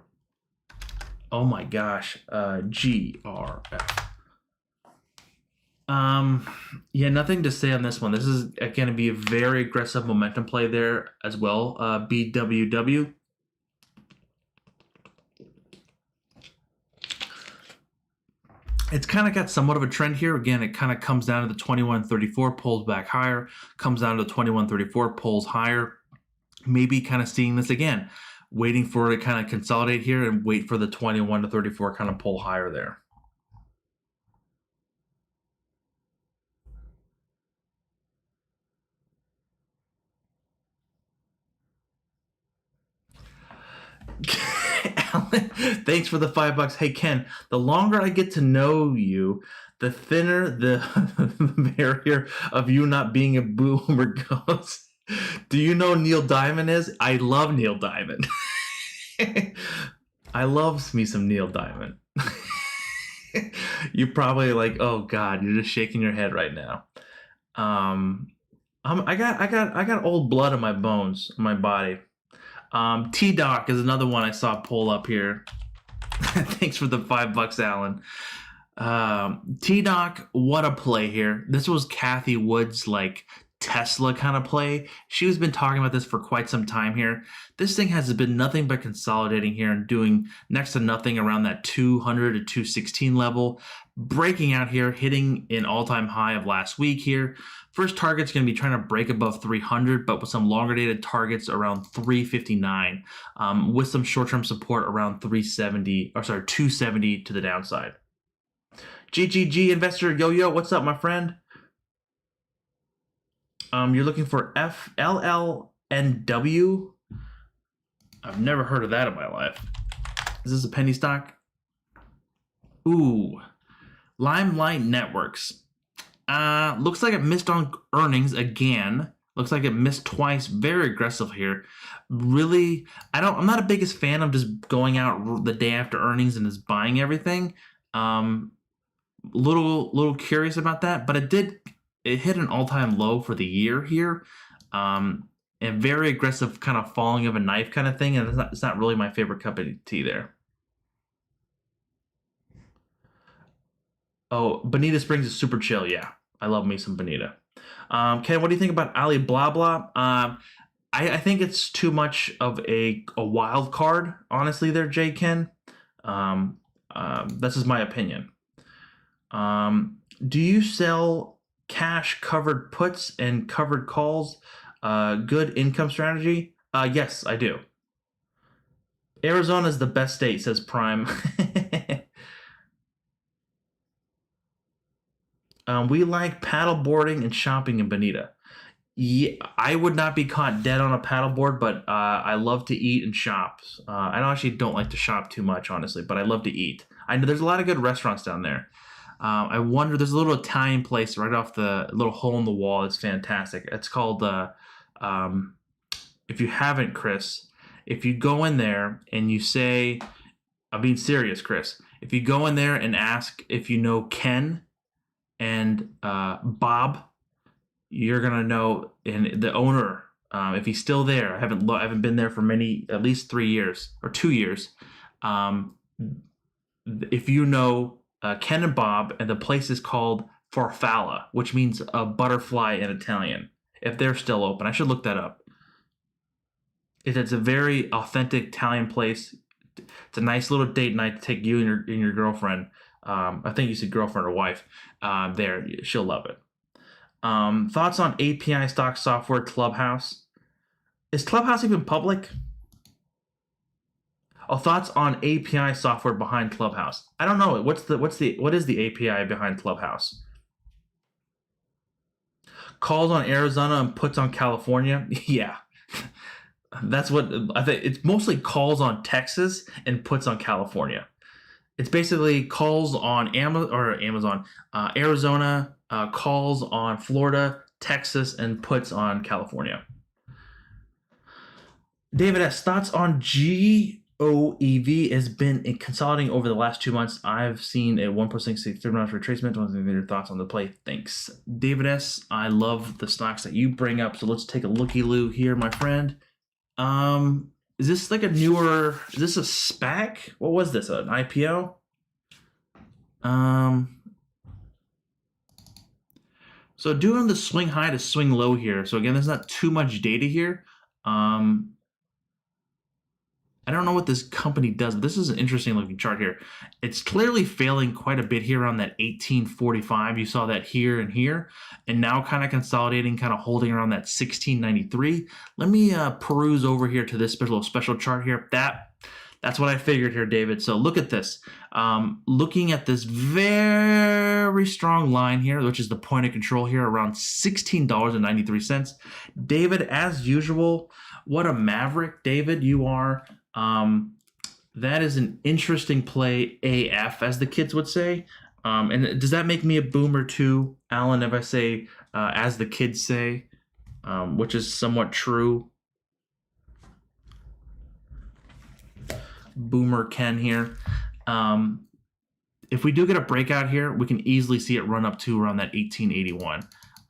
my gosh, GRF. Yeah, nothing to say on this one. This is going to be a very aggressive momentum play there as well. BWW. It's kind of got somewhat of a trend here. Again, it kind of comes down to the 2134, pulls back higher, comes down to the 2134, pulls higher. Maybe kind of seeing this again. waiting for it to kind of consolidate here and wait for the 21 to 34 kind of pull higher there. Alan, thanks for the $5. Hey Ken, the longer I get to know you, the thinner the barrier of you not being a boomer goes. Do you know Neil Diamond is? I love Neil Diamond. I love me some Neil Diamond. You're probably like, oh God, you're just shaking your head right now. I got old blood in my bones, in my body. T-Doc is another one I saw pull up here. Thanks for the $5, Alan. T-Doc, what a play here. This was Kathy Wood's like Tesla kind of play. She's been talking about this for quite some time here. This thing has been nothing but consolidating here and doing next to nothing around that 200 to 216 level. Breaking out here, hitting an all-time high of last week here. First target's going to be trying to break above 300, but with some longer dated targets around 359, with some short-term support around 270 to the downside. GGG investor yo-yo, what's up, my friend? You're looking for FLLNW? I've never heard of that in my life. Is this a penny stock? Ooh, Limelight Networks. Looks like it missed on earnings again. Looks like it missed twice. Very aggressive here. Really, I'm not a biggest fan of just going out the day after earnings and just buying everything. Little curious about that, but it hit an all-time low for the year here. And very aggressive kind of falling of a knife kind of thing, and it's not really my favorite cup of tea there. Oh, Bonita Springs is super chill. Yeah, I love me some Bonita. Ken, what do you think about Ali Blah Blah? I think it's too much of a wild card, honestly, there, Jay Ken. This is my opinion. Do you sell cash covered puts and covered calls? Good income strategy? Yes, I do. Arizona is the best state, says Prime. We like paddle boarding and shopping in Bonita. Yeah, I would not be caught dead on a paddleboard, but I love to eat and shop. I actually don't like to shop too much, honestly, but I love to eat. I know there's a lot of good restaurants down there. I wonder, there's a little Italian place right off the little hole in the wall. It's fantastic. It's called, if you haven't, Chris, if you go in there and you say, I'm being serious, Chris, if you go in there and ask if you know Ken and Bob, you're gonna know, and the owner, if he's still there. I haven't been there for at least 3 years or 2 years. If you know Ken and Bob, and the place is called Farfalla, which means a butterfly in Italian. If they're still open, I should look that up. It's a very authentic Italian place. It's a nice little date night to take you and your girlfriend. I think you said girlfriend or wife. There, she'll love it. Thoughts on API stock software Clubhouse? Is Clubhouse even public? Oh, thoughts on API software behind Clubhouse? I don't know. What is the API behind Clubhouse? Calls on Arizona and puts on California? Yeah. That's what I think. It's mostly calls on Texas and puts on California. It's basically calls on Amazon, Arizona, calls on Florida, Texas, and puts on California. David S. Thoughts on GOEV has been consolidating over the last 2 months. I've seen a 1% Fibonacci retracement. Want to your thoughts on the play? Thanks, David S. I love the stocks that you bring up. So let's take a looky-loo here, my friend. Is this like is this a SPAC? What was this, an IPO? So doing the swing high to swing low here. So again, there's not too much data here. I I don't know what this company does, but this is an interesting looking chart here. It's clearly failing quite a bit here on that 1845. You saw that here and here, and now kind of consolidating, kind of holding around that 1693. Let me peruse over here to this special chart here. That's what I figured here, David. So look at this. Looking at this very strong line here, which is the point of control here, around $16.93. David, as usual, what a maverick, David, you are. That is an interesting play AF, as the kids would say. And does that make me a boomer too, Alan, if I say, as the kids say, which is somewhat true? Boomer Ken here. If we do get a breakout here, we can easily see it run up to around that 1881.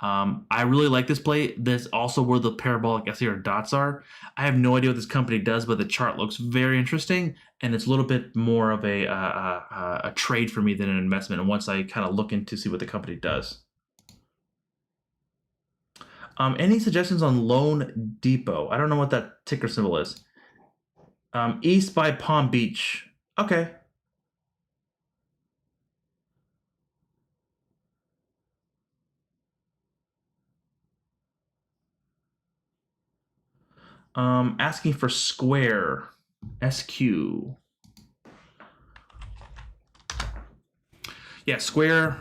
I really like this play. This also where the parabolic SAR dots are. I have no idea what this company does, but the chart looks very interesting, and it's a little bit more of a trade for me than an investment. And once I kind of look into see what the company does. Any suggestions on Loan Depot? I don't know what that ticker symbol is. East by Palm Beach. Okay. Asking for Square. SQ. Yeah, Square.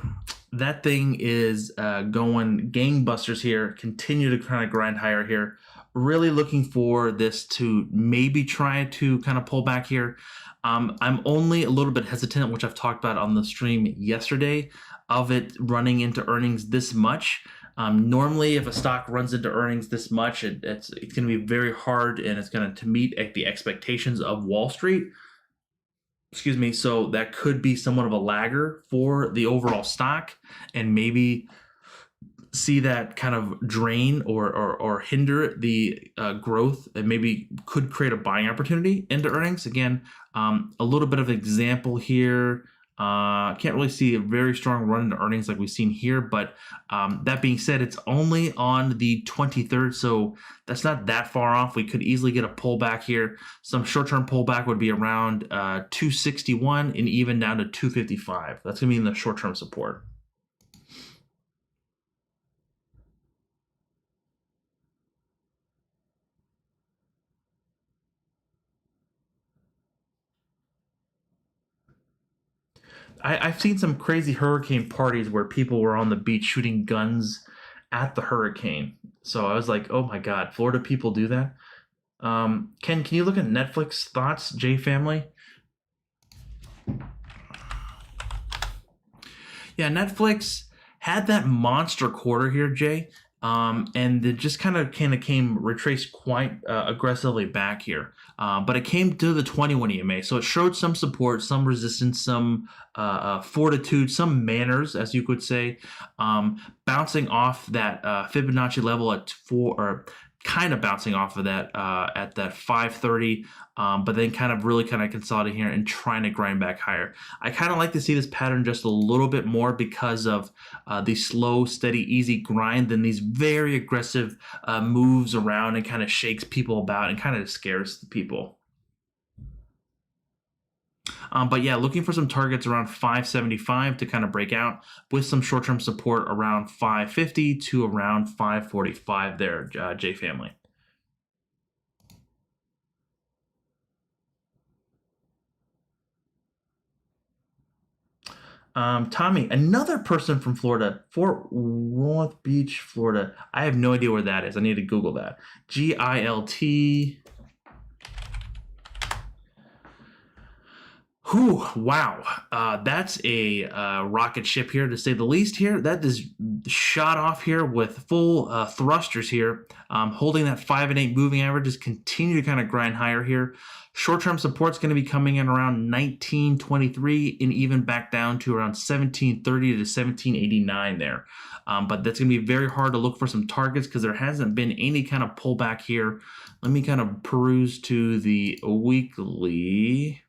That thing is going gangbusters here. Continue to kind of grind higher here. Really looking for this to maybe try to kind of pull back here. I'm only a little bit hesitant, which I've talked about on the stream yesterday, of it running into earnings this much. Normally, if a stock runs into earnings this much, it's going to be very hard, and it's going to meet the expectations of Wall Street. Excuse me. So that could be somewhat of a lagger for the overall stock, and maybe see that kind of drain or hinder the growth, and maybe could create a buying opportunity into earnings. Again, a little bit of example here. Can't really see a very strong run into earnings like we've seen here, but that being said, it's only on the 23rd, so that's not that far off. We could easily get a pullback here. Some short-term pullback would be around 261 and even down to 255. That's going to be in the short-term support. I've seen some crazy hurricane parties where people were on the beach shooting guns at the hurricane. So I was like, oh my God, Florida people do that? Ken, can you look at Netflix thoughts, J family? Yeah, Netflix had that monster quarter here, Jay. And it just kind of came retraced quite aggressively back here. But it came to the 21 EMA, so it showed some support, some resistance, some fortitude, some manners, as you could say, bouncing off that Fibonacci level at 4, or kind of bouncing off of that at that 530, but then kind of consolidating here and trying to grind back higher. I kind of like to see this pattern just a little bit more because of the slow, steady, easy grind than these very aggressive moves around and kind of shakes people about and kind of scares the people. But yeah, looking for some targets around 575 to kind of break out, with some short-term support around 550 to around 545 there, J family. Tommy, another person from Florida, Fort Worth Beach, Florida. I have no idea where that is. I need to Google that. GILT. Whew, wow. That's a rocket ship here, to say the least here. That is shot off here with full thrusters here. Holding that 5 and 8 moving averages, continue to kind of grind higher here. Short-term support's going to be coming in around 1923 and even back down to around 1730 to 1789 there. But that's going to be very hard to look for some targets because there hasn't been any kind of pullback here. Let me kind of peruse to the weekly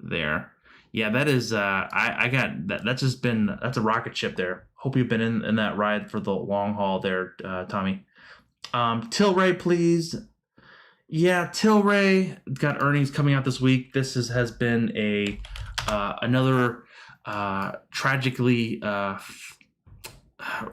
there. Yeah, that is I got that. That's a rocket ship there. Hope you've been in that ride for the long haul there, Tommy. Tilray, please. Yeah, Tilray got earnings coming out this week. This has been another tragically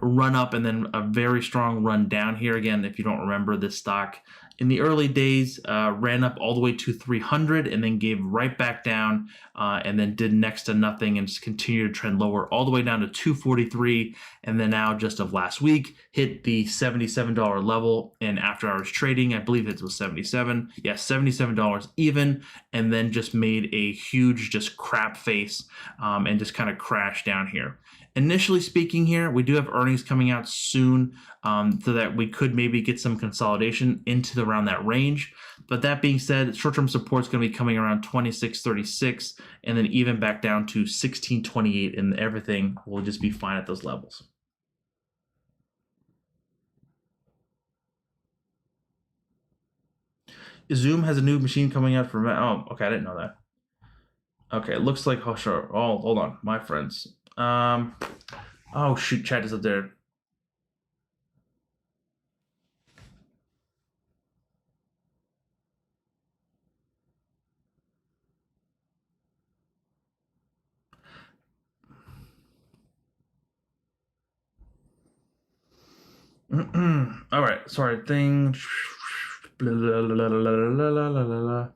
run up and then a very strong run down here. Again, if you don't remember, this stock in the early days ran up all the way to 300 and then gave right back down and then did next to nothing and just continued to trend lower all the way down to 243, and then now just of last week hit the $77 level in after hours trading. I believe it was 77. Yeah, $77 even, and then just made a huge just crap face and just kind of crashed down here. Initially speaking here, we do have earnings coming out soon so that we could maybe get some consolidation into around that range. But that being said, short-term support is going to be coming around 26.36 and then even back down to 16.28, and everything will just be fine at those levels. Zoom has a new machine coming out for... Oh, okay, I didn't know that. Okay, it looks like... Oh, sure. Oh, hold on. My friends. Oh, shoot, chat is up there. All right, sorry, thing. Blah, blah, blah, blah, blah, blah, blah, blah.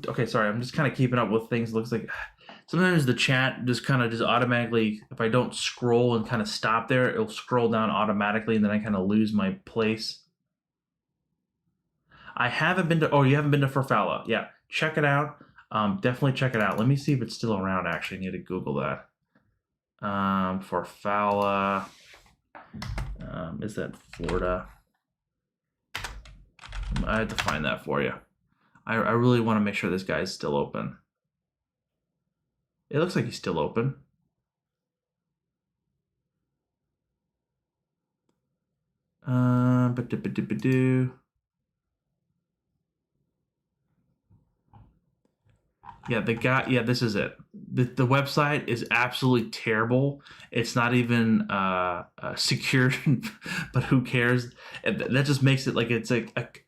Okay, sorry, I'm just kind of keeping up with things. It looks like sometimes the chat just kind of just automatically, if I don't scroll and kind of stop there, it'll scroll down automatically, and then I kind of lose my place. I haven't been to... Oh, you haven't been to FSLY? Yeah, check it out. Definitely check it out. Let me see if it's still around. Actually, I need to Google that. FSLY. Is that Florida? I had to find that for you. I really want to make sure this guy is still open. It looks like he's still open. Yeah, the guy. Yeah, this is it. The website is absolutely terrible. It's not even secured, but who cares? That just makes it like it's like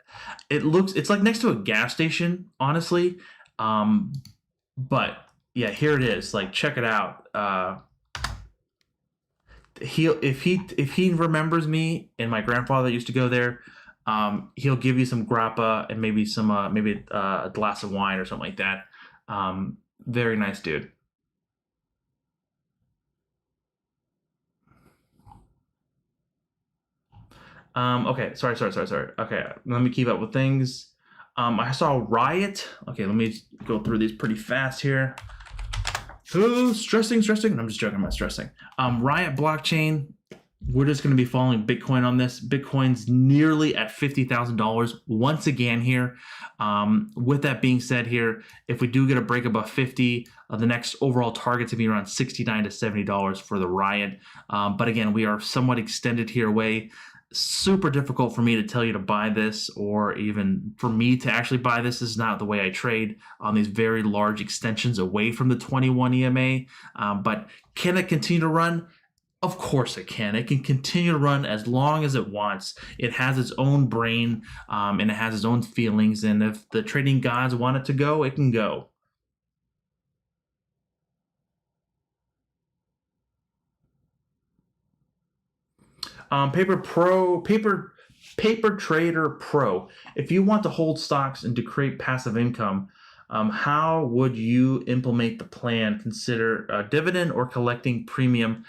it's like next to a gas station, honestly. But yeah, here it is. Like, check it out. If he remembers me and my grandfather used to go there, he'll give you some grappa and maybe some a glass of wine or something like that. Very nice dude. Okay, sorry. Okay, let me keep up with things. I saw Riot. Okay, let me go through these pretty fast here. Oh, stressing. I'm just joking, I'm not stressing. Riot blockchain. We're just going to be following Bitcoin on this. Bitcoin's nearly at $50,000 once again here. With that being said here, if we do get a break above 50, the next overall target to be around $69 to $70 for the Riot. But again, we are somewhat extended here away. Super difficult for me to tell you to buy this, or even for me to actually buy this. This is not the way I trade on these very large extensions away from the 21 EMA. But can it continue to run? Of course it can. It can continue to run as long as it wants. It has its own brain, and it has its own feelings. And if the trading gods want it to go, it can go. Paper Trader Pro. If you want to hold stocks and to create passive income, how would you implement the plan? Consider dividend or collecting premium.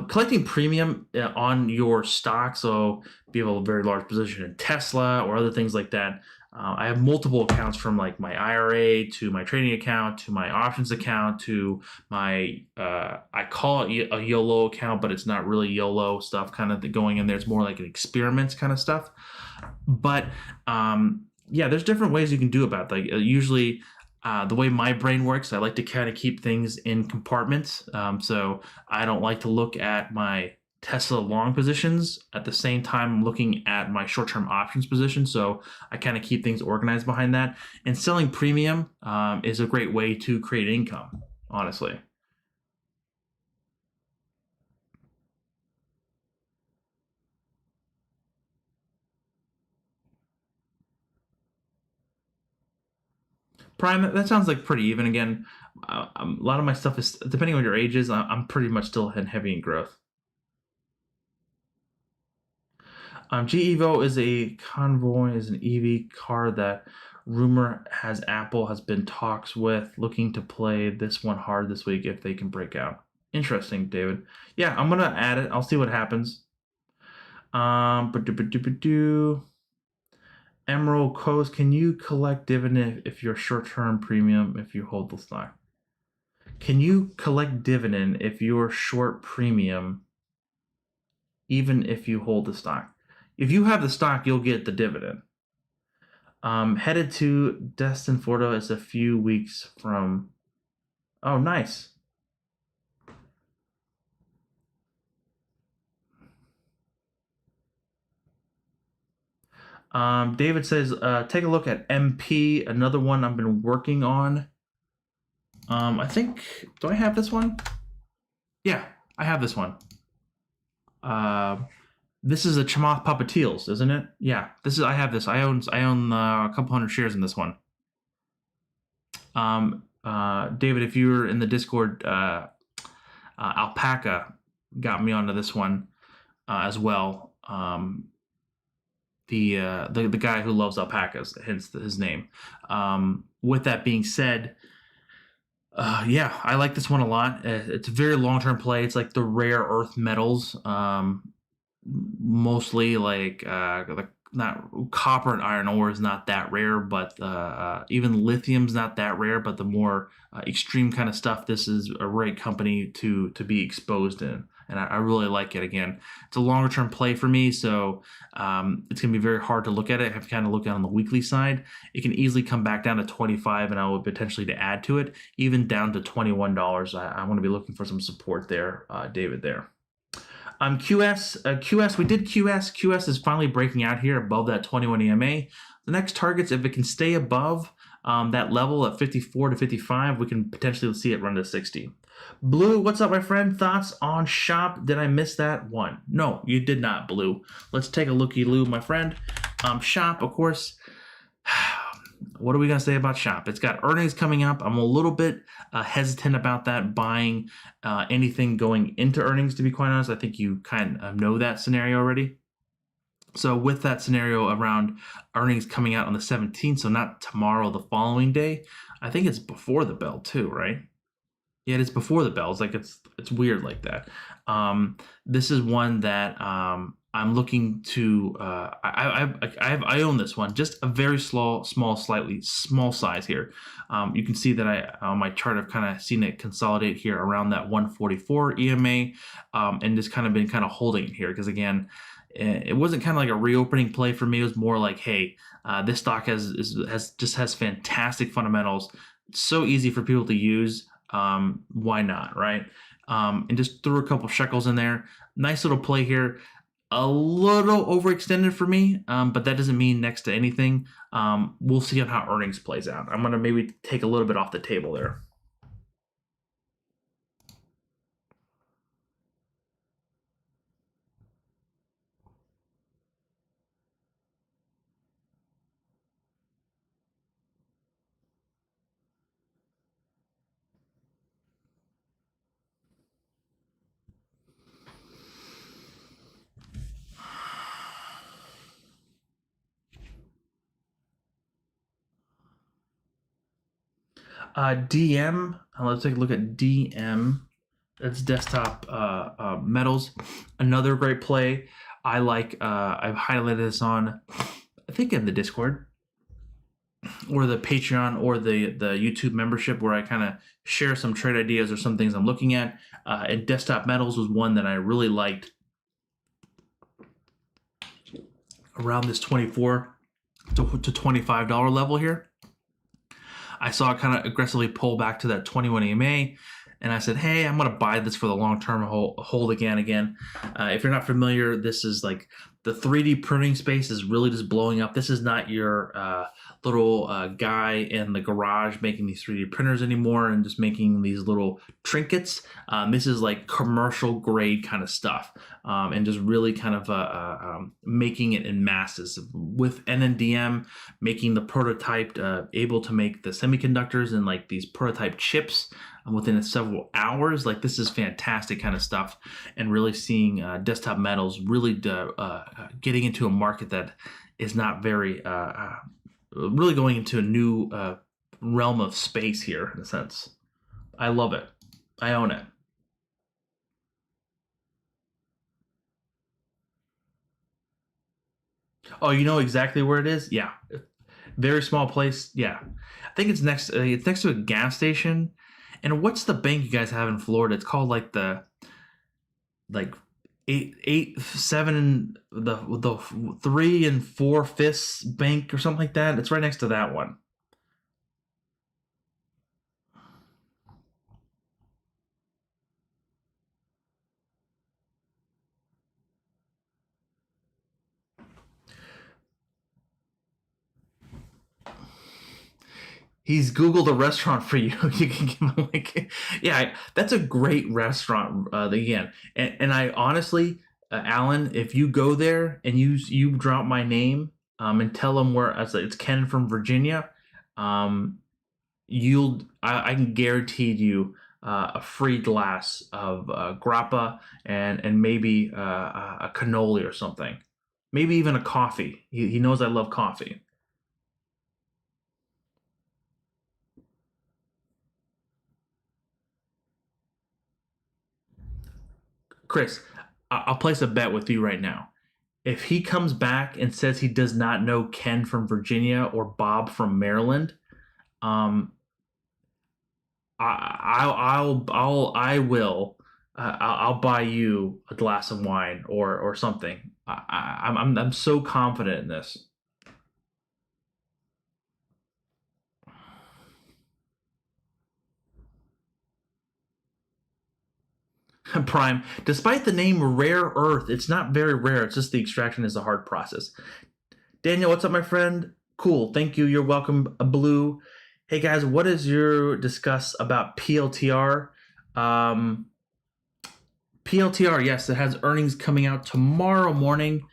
Collecting premium on your stock, so if you have a very large position in Tesla or other things like that. I have multiple accounts, from like my IRA to my trading account to my options account to my I call it a YOLO account, but it's not really YOLO stuff kind of going in there. It's more like an experiments kind of stuff. But yeah, there's different ways you can do about that. Like, usually the way my brain works, I like to kind of keep things in compartments. So I don't like to look at my Tesla long positions at the same time looking at my short-term options position. So I kind of keep things organized behind that. And selling premium is a great way to create income, honestly. Prime, that sounds like pretty even. Again, a lot of my stuff is, depending on your ages, I'm pretty much still heavy in growth. G Evo is a convoy, is an EV car that rumor has Apple has been talks with, looking to play this one hard this week if they can break out. Interesting, David. Yeah, I'm gonna add it. I'll see what happens. Emerald Coast, can you collect dividend if you're short-term premium if you hold the stock? Can you collect dividend if you're short premium even if you hold the stock? If you have the stock, you'll get the dividend. Headed to Destin, Florida. It's a few weeks from. Oh, nice. David says, take a look at MP, another one I've been working on. I think, do I have this one? Yeah, I have this one. This is a Chamath Papateals, isn't it? Yeah, I have this. I own a couple hundred shares in this one. David, if you're in the Discord, Alpaca got me onto this one as well. The guy who loves alpacas, hence his name. With that being said, yeah, I like this one a lot. It's a very long-term play. It's like the rare earth metals, mostly like not copper and iron ore is not that rare, but even lithium's not that rare. But the more extreme kind of stuff, this is a great company to be exposed in. And I really like it. Again, it's a longer term play for me, so it's going to be very hard to look at it. I have to kind of look at it on the weekly side. It can easily come back down to 25, and I would potentially to add to it, even down to $21. I want to be looking for some support there, David, there. QS, we did QS. QS is finally breaking out here above that 21 EMA. The next targets, if it can stay above that level at 54 to 55, we can potentially see it run to 60. Blue, what's up, my friend? Thoughts on Shop? Did I miss that one? No, you did not, Blue. Let's take a looky-loo, my friend. Shop, of course. What are we going to say about Shop? It's got earnings coming up. I'm a little bit hesitant about that, buying anything going into earnings, to be quite honest. I think you kind of know that scenario already. So with that scenario around earnings coming out on the 17th, so not tomorrow, the following day, I think it's before the bell too, right? Yeah, it is before the bell. It's like it's weird like that. This is one that I'm looking to. I own this one, just a very slightly small size here. You can see that on my chart I've kind of seen it consolidate here around that 144 EMA, and just kind of been kind of holding it here because again, it wasn't kind of like a reopening play for me. It was more like, hey, this stock has fantastic fundamentals. It's so easy for people to use. Why not, right? And just threw a couple shekels in there. Nice little play here. A little overextended for me, but that doesn't mean next to anything. We'll see on how earnings plays out. I'm going to maybe take a little bit off the table there. DM, let's take a look at DM. That's desktop metals. Another great play. I like. I've highlighted this on, I think in the Discord, or the Patreon, or the YouTube membership, where I kind of share some trade ideas or some things I'm looking at. And desktop metals was one that I really liked around this $24 to $25 level here. I saw it kind of aggressively pull back to that 21 EMA, and I said, hey, I'm going to buy this for the long-term hold again. If you're not familiar, this is like the 3D printing space is really just blowing up. This is not your little guy in the garage making these 3D printers anymore and just making these little trinkets. This is like commercial grade kind of stuff, and just really kind of making it in masses with NNDM, making the prototype able to make the semiconductors and like these prototype chips within several hours. Like, this is fantastic kind of stuff, and really seeing Desktop Metals really getting into a market that is not very really going into a new realm of space here, in a sense. I love it. I own it. Oh, you know exactly where it is? Yeah. Very small place. Yeah. I think it's next to a gas station. And what's the bank you guys have in Florida? It's called like the like eight seven the 3 4/5 bank or something like that. It's right next to that one. He's Googled a restaurant for you. You can give him like, yeah, that's a great restaurant. Again, and I honestly, Alan, if you go there and you drop my name, and tell them where it's Ken from Virginia, um, I can guarantee you a free glass of grappa and maybe a cannoli or something, maybe even a coffee. He knows I love coffee. Chris, I'll place a bet with you right now. If he comes back and says he does not know Ken from Virginia or Bob from Maryland, um, I will I'll buy you a glass of wine or something. I'm so confident in this. Prime, despite the name Rare Earth, it's not very rare. It's just the extraction is a hard process. Daniel, what's up, my friend? Cool. Thank you. You're welcome, Blue. Hey guys, what is your discuss about PLTR? Um, PLTR, yes, it has earnings coming out tomorrow morning.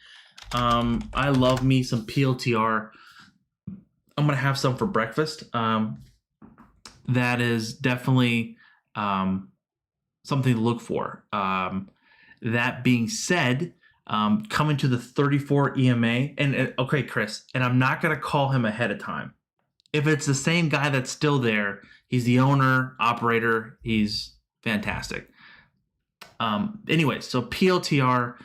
I love me some PLTR. I'm gonna have some for breakfast. That is definitely something to look for. That being said, coming to the 34 EMA, and okay, Chris, and I'm not gonna call him ahead of time. If it's the same guy that's still there, he's the owner, operator, he's fantastic. Anyway, so PLTR,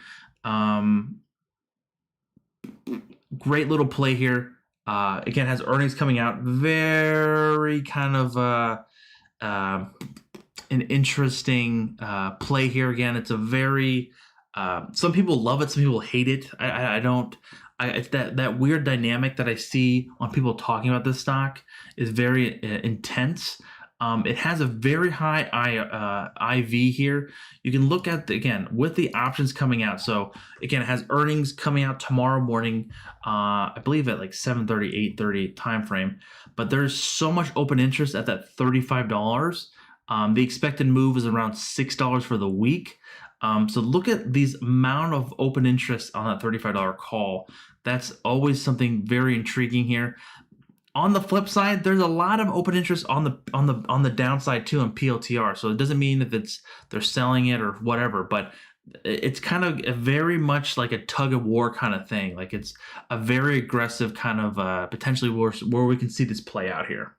great little play here. Again, has earnings coming out. Very kind of an interesting play here. Again, it's a very some people love it, some people hate it. I don't. It's that weird dynamic that I see on people talking about this stock is very intense. It has a very high IV here. You can look at again with the options coming out. So again, it has earnings coming out tomorrow morning. I believe at like 7:30, 8:30 time frame. But there's so much open interest at that $35. The expected move is around $6 for the week. So look at these amount of open interest on that $35 call. That's always something very intriguing here. On the flip side, there's a lot of open interest on the downside too in PLTR. So it doesn't mean if they're selling it or whatever, but it's kind of very much like a tug of war kind of thing. Like it's a very aggressive kind of potentially where we can see this play out here.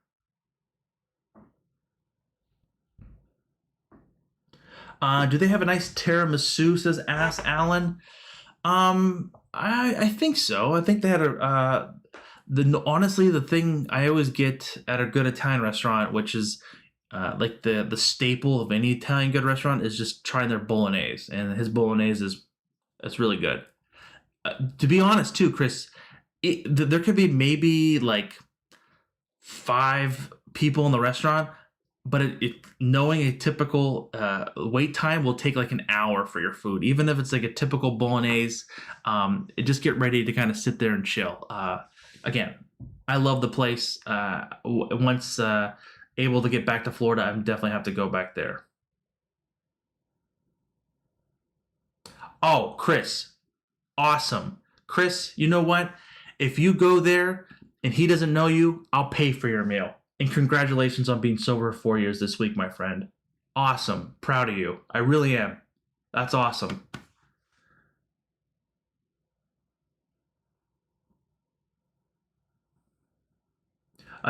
Do they have a nice tiramisu? Says Ask Alan. I think so. I think they had a honestly the thing I always get at a good Italian restaurant, which is like the staple of any Italian good restaurant, is just trying their bolognese, and his bolognese is it's really good. To be honest, too, Chris, there could be maybe like 5 people in the restaurant. but knowing a typical wait time will take like an hour for your food, even if it's like a typical bolognese. Just get ready to kind of sit there and chill. Again, I love the place. Once able to get back to Florida, I definitely have to go back there. Oh, Chris, awesome. Chris, you know what? If you go there and he doesn't know you, I'll pay for your meal. And congratulations on being sober 4 years this week, my friend. Awesome. Proud of you. I really am. That's awesome.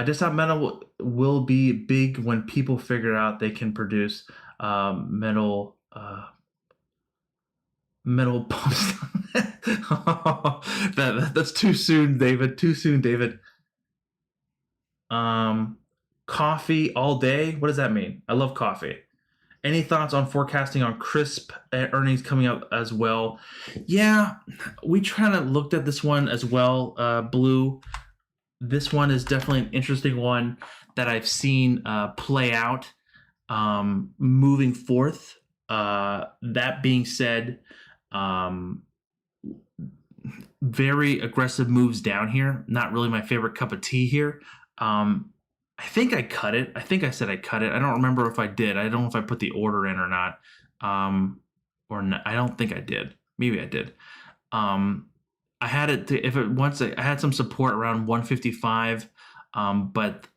Desktop metal will be big when people figure out they can produce metal pumps. That's too soon, David. Too soon, David. Um, Coffee all day. What does that mean? I love coffee. Any thoughts on forecasting on crisp earnings coming up as well? Yeah, we kind of looked at this one as well, Blue. This one is definitely an interesting one that I've seen play out moving forth. That being said, um, very aggressive moves down here. Not really my favorite cup of tea here. I think I cut it. I think I said I cut it. I don't remember if I did. I don't know if I put the order in or not. Or not. I don't think I did. Maybe I did. Um, I had it to, if it once I had some support around 155, but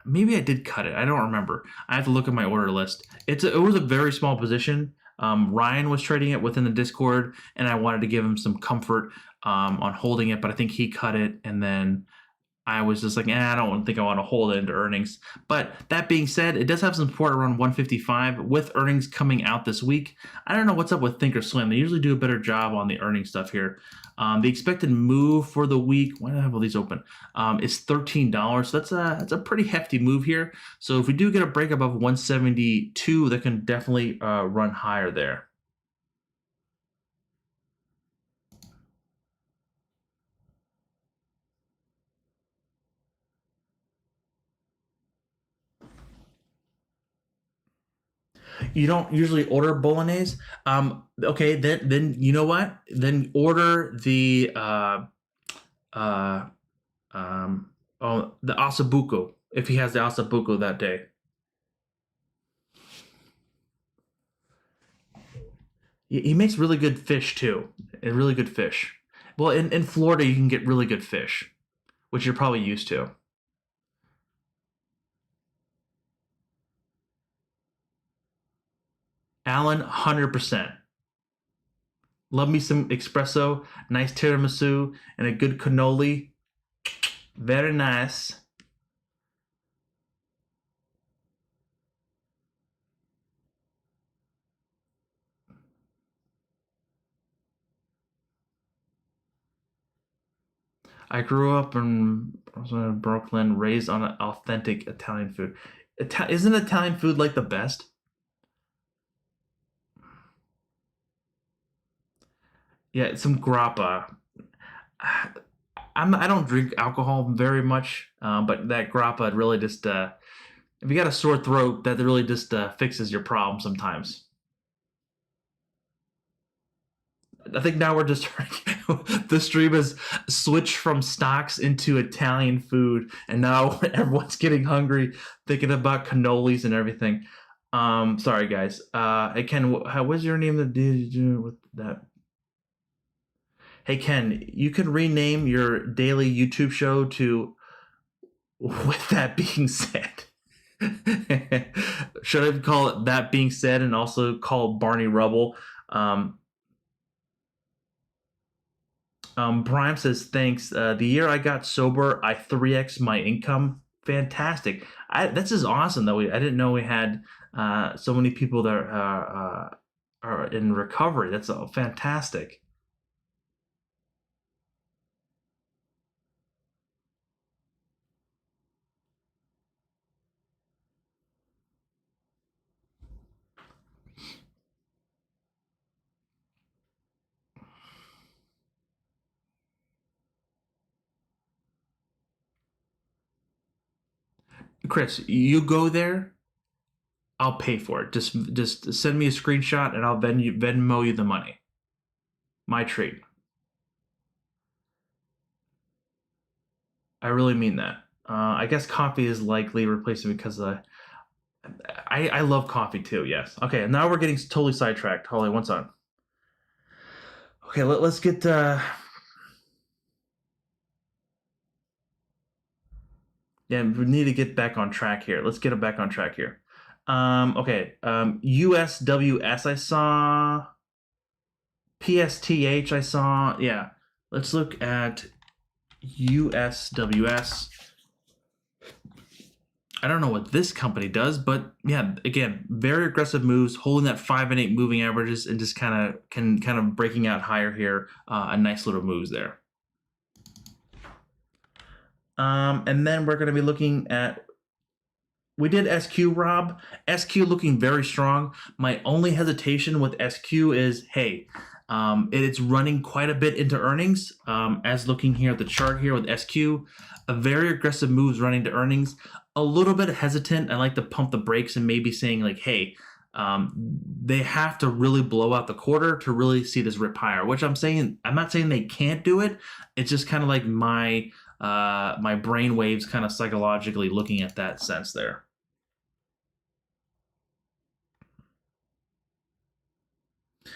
maybe I did cut it. I don't remember. I have to look at my order list. It was a very small position. Ryan was trading it within the Discord, and I wanted to give him some comfort on holding it, but I think he cut it, and then I was just like, I don't think I want to hold it into earnings. But that being said, it does have some support around 155 with earnings coming out this week. I don't know what's up with Thinkorswim. They usually do a better job on the earnings stuff here. The expected move for the week, why do I have all these open? Is $13. So that's a pretty hefty move here. So if we do get a break above 172, that can definitely run higher there. You don't usually order bolognese. Okay, then you know what? Then order the uh, the asabuco if he has the asabuco that day. He makes really good fish too, and really good fish. Well, in Florida you can get really good fish, which you're probably used to. Alan, 100%. Love me some espresso, nice tiramisu, and a good cannoli. Very nice. I grew up in Brooklyn, raised on authentic Italian food. Isn't Italian food like the best? Yeah, some grappa. I don't drink alcohol very much, but that grappa really just if you got a sore throat, that really just fixes your problem sometimes. I think now we're just the stream has switched from stocks into Italian food, and now everyone's getting hungry, thinking about cannolis and everything. Sorry guys. Hey Ken, what's your name that did you do with that? Hey Ken, you can rename your daily YouTube show to "With that being said." Should I call it "That being said" and also call Barney Rubble? Um, Prime says, thanks. The year I got sober, I 3x my income. Fantastic. This is awesome, though. I didn't know we had so many people that are in recovery. That's fantastic. Chris, you go there I'll pay for it. Just send me a screenshot and I'll Venmo you the money. My treat. I really mean that. I guess coffee is likely replacing because I love coffee too. Yes. Okay. Now we're getting totally sidetracked. Holly, what's on? Okay. Let's get. Yeah, we need to get back on track here. Let's get it back on track here. Okay. USWS I saw. PSTH I saw. Yeah. Let's look at USWS. I don't know what this company does, but yeah, again, very aggressive moves, holding that 5 and 8 moving averages, and just kind of breaking out higher here. A nice little moves there. And then we're going to be looking at. We did SQ, Rob. SQ looking very strong. My only hesitation with SQ is, hey, it's running quite a bit into earnings. As looking here at the chart here with SQ, a very aggressive moves running to earnings. A little bit hesitant. I like to pump the brakes and maybe saying like, hey, they have to really blow out the quarter to really see this rip higher. Which I'm not saying they can't do it. It's just kind of like my brain waves kind of psychologically looking at that sense there.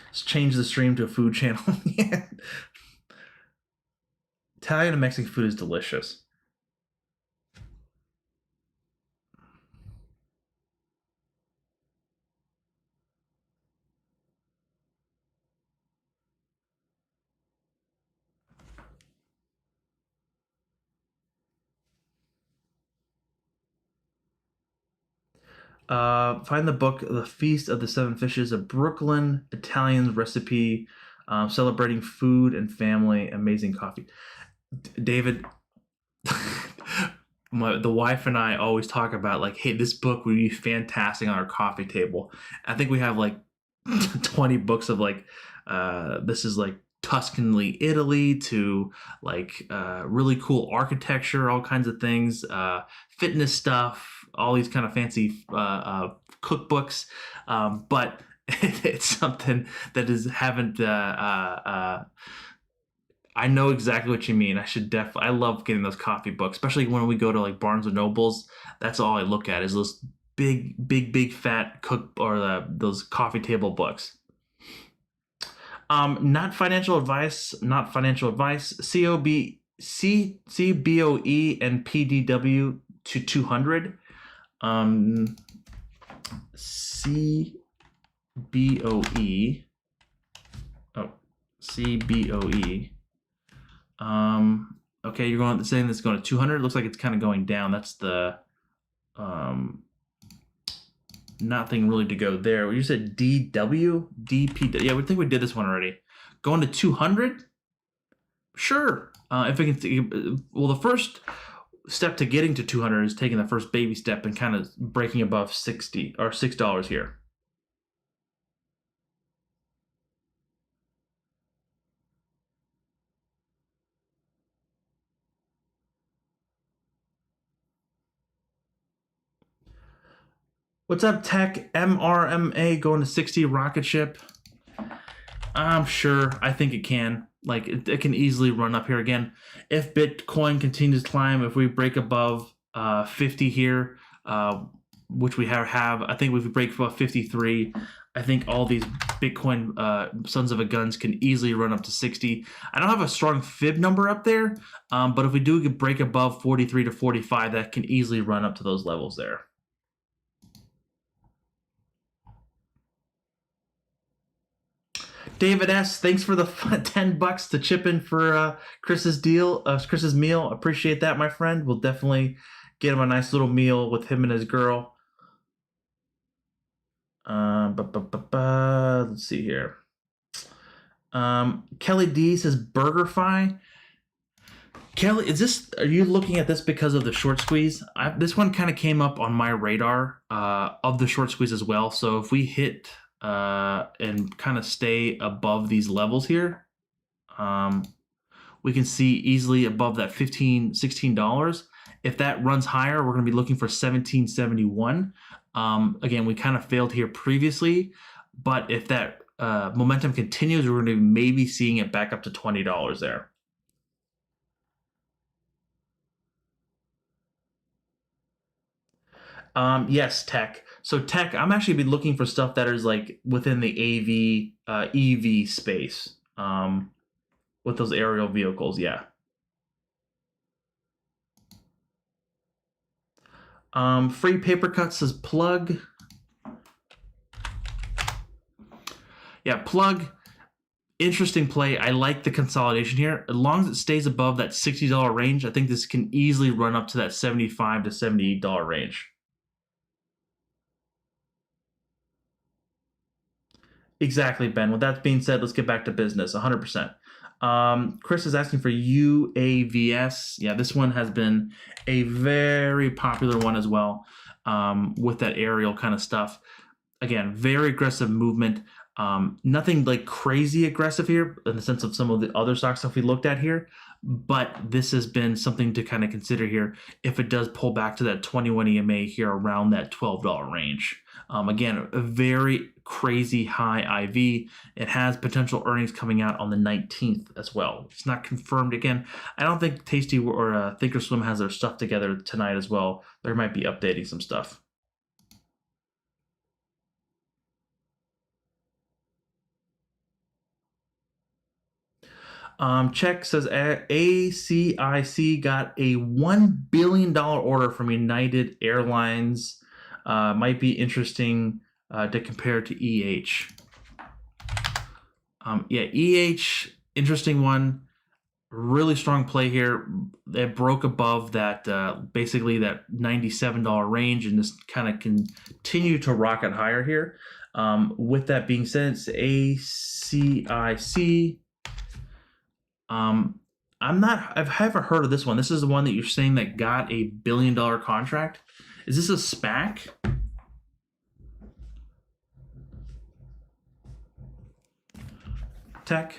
Let's change the stream to a food channel. Yeah. Italian and Mexican food is delicious. Find the book, The Feast of the Seven Fishes, a Brooklyn Italian recipe celebrating food and family, amazing coffee. David, the wife and I always talk about like, hey, this book would be fantastic on our coffee table. I think we have like 20 books of like, this is like Tuscany, Italy to like really cool architecture, all kinds of things, fitness stuff, all these kind of fancy cookbooks, but it's something that haven't. I know exactly what you mean. I love getting those coffee books, especially when we go to like Barnes and Nobles. That's all I look at is those big fat those coffee table books. Not financial advice. CBOE and PDW to 200. CBOE. Oh, CBOE. Okay, you're saying this is going to 200. It looks like it's kind of going down. That's the nothing really to go there. You said DW, DP. Yeah, we think we did this one already. Going to 200. Sure. If we can, well, the first step to getting to 200 is taking the first baby step and kind of breaking above 60 or $6 here. What's up, Tech? MRMA going to 60 rocket ship. I'm sure. I think it can. Like it can easily run up here again. If Bitcoin continues to climb, if we break above 50 here, which we have, I think if we break above 53, I think all these Bitcoin sons of a guns can easily run up to 60. I don't have a strong fib number up there, but if we do break above 43 to 45, that can easily run up to those levels there. David S., thanks for the $10 to chip in for Chris's meal. Appreciate that, my friend. We'll definitely get him a nice little meal with him and his girl. Let's see here. Kelly D says BurgerFi. Kelly, are you looking at this because of the short squeeze? This one kind of came up on my radar of the short squeeze as well. So if we hit and kind of stay above these levels here, we can see easily above that $16. If that runs higher, we're going to be looking for 1771. Again, we kind of failed here previously, but if that momentum continues, we're going to be maybe seeing it back up to $20 there. Yes, tech. So tech, I'm actually be looking for stuff that is like within the EV space, with those aerial vehicles. Yeah. Free paper cut says plug. Yeah, plug. Interesting play. I like the consolidation here. As long as it stays above that $60 range, I think this can easily run up to that $75 to $78 range. Exactly, Ben. With that being said, let's get back to business. 100%. Chris is asking for UAVS. Yeah, this one has been a very popular one as well, with that aerial kind of stuff. Again, very aggressive movement. Nothing like crazy aggressive here in the sense of some of the other stock stuff we looked at here, but this has been something to kind of consider here if it does pull back to that 21 EMA here around that $12 range. Again, a very crazy high IV. It has potential earnings coming out on the 19th as well. It's not confirmed. Again, I don't think Tasty or Thinkorswim has their stuff together tonight as well. They might be updating some stuff. Check says ACIC got a $1 billion order from United Airlines. Might be interesting to compare to EH. Yeah, EH, interesting one. Really strong play here. It broke above that, basically that $97 range, and just kind of continue to rocket higher here. With that being said, it's ACIC. I've never heard of this one. This is the one that you're saying that got a $1 billion contract. Is this a SPAC? Tech,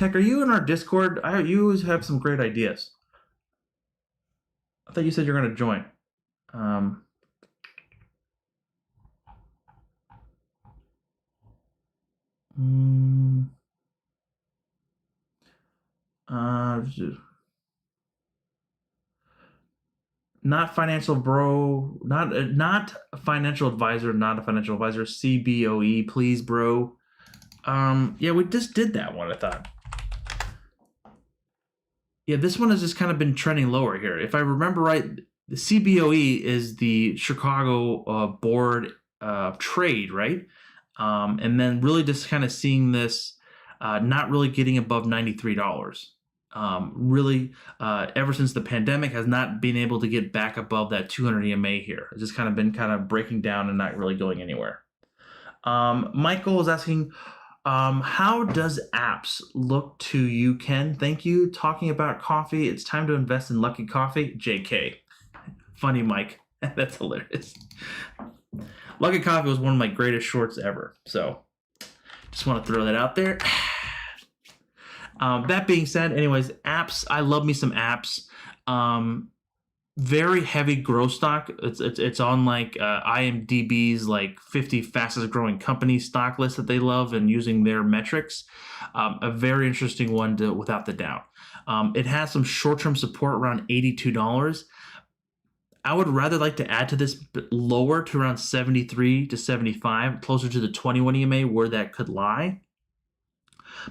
are you in our Discord? You always have some great ideas. I thought you said you're going to join. Not financial bro, not a financial advisor, not a financial advisor. CBOE, please, bro. Yeah, we just did that one, I thought. Yeah, this one has just kind of been trending lower here. If I remember right, the CBOE is the Chicago Board of Trade, right? And then really just kind of seeing this not really getting above $93. Really, ever since the pandemic, has not been able to get back above that 200 EMA here. It's just kind of been breaking down and not really going anywhere. Michael is asking, how does apps look to you, Ken? Thank you. Talking about coffee, it's time to invest in Lucky Coffee. JK. Funny, Mike. That's hilarious. Lucky Coffee was one of my greatest shorts ever. So just want to throw that out there. That being said, anyways, apps. I love me some apps. Very heavy growth stock. It's on like IMDb's like 50 fastest growing company stock list that they love and using their metrics. A very interesting one without the doubt. It has some short-term support around $82. I would rather like to add to this lower to around 73 to 75, closer to the 21 EMA where that could lie.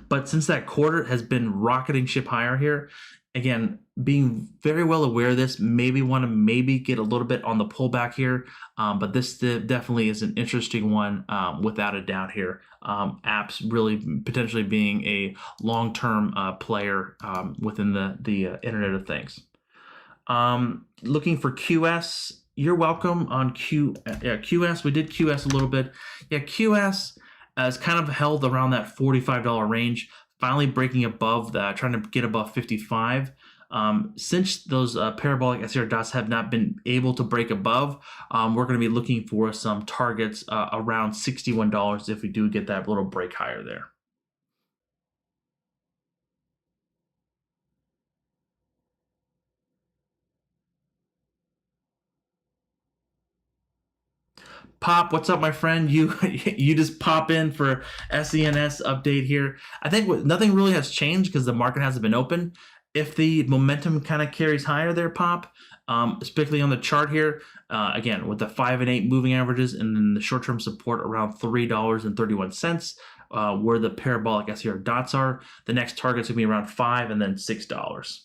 But since that quarter has been rocketing ship higher here, again, being very well aware of this, maybe want to get a little bit on the pullback here. But this definitely is an interesting one, without a doubt here. Apps really potentially being a long-term player within the Internet of Things. Looking for QS. You're welcome on QS. We did QS a little bit. Yeah, QS has kind of held around that $45 range, finally breaking above that, trying to get above 55. Since those parabolic SR dots have not been able to break above, we're going to be looking for some targets around $61 if we do get that little break higher there. Pop, what's up, my friend? You you just pop in for SENS update here. I think nothing really has changed because the market hasn't been open. If the momentum kind of carries higher there, Pop, especially on the chart here, again with the 5 and 8 moving averages, and then the short-term support around $3.31, where the parabolic SER dots are. The next target's gonna be around $5 and then $6.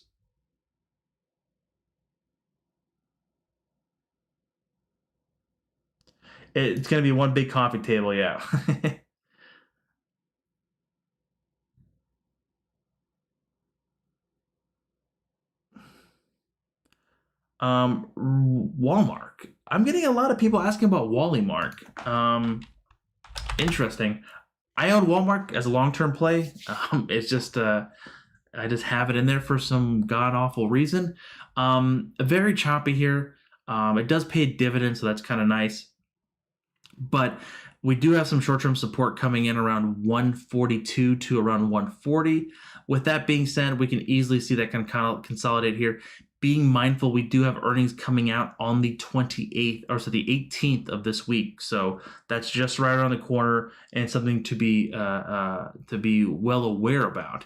It's gonna be one big coffee table, yeah. Walmart. I'm getting a lot of people asking about Wallymark. Interesting. I own Walmart as a long-term play. It's just I just have it in there for some god awful reason. Very choppy here. It does pay dividends, so that's kind of nice. But we do have some short-term support coming in around 142 to around 140. With that being said, we can easily see that kind of consolidate here. Being mindful, we do have earnings coming out on the 28th, or so the 18th of this week. So that's just right around the corner, and something to be well aware about.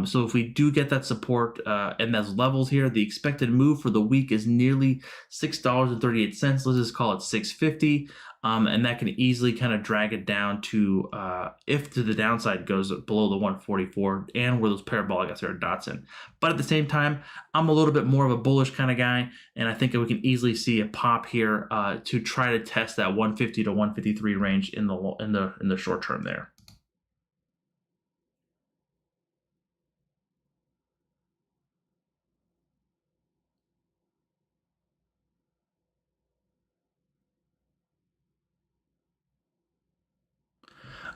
So if we do get that support and those levels here, the expected move for the week is nearly $6.38. Let's just call it 6.50. And that can easily kind of drag it down to, if to the downside goes below the 144 and where those parabolic SR dots in. But at the same time, I'm a little bit more of a bullish kind of guy, and I think we can easily see a pop here to try to test that 150 to 153 range in the short term there.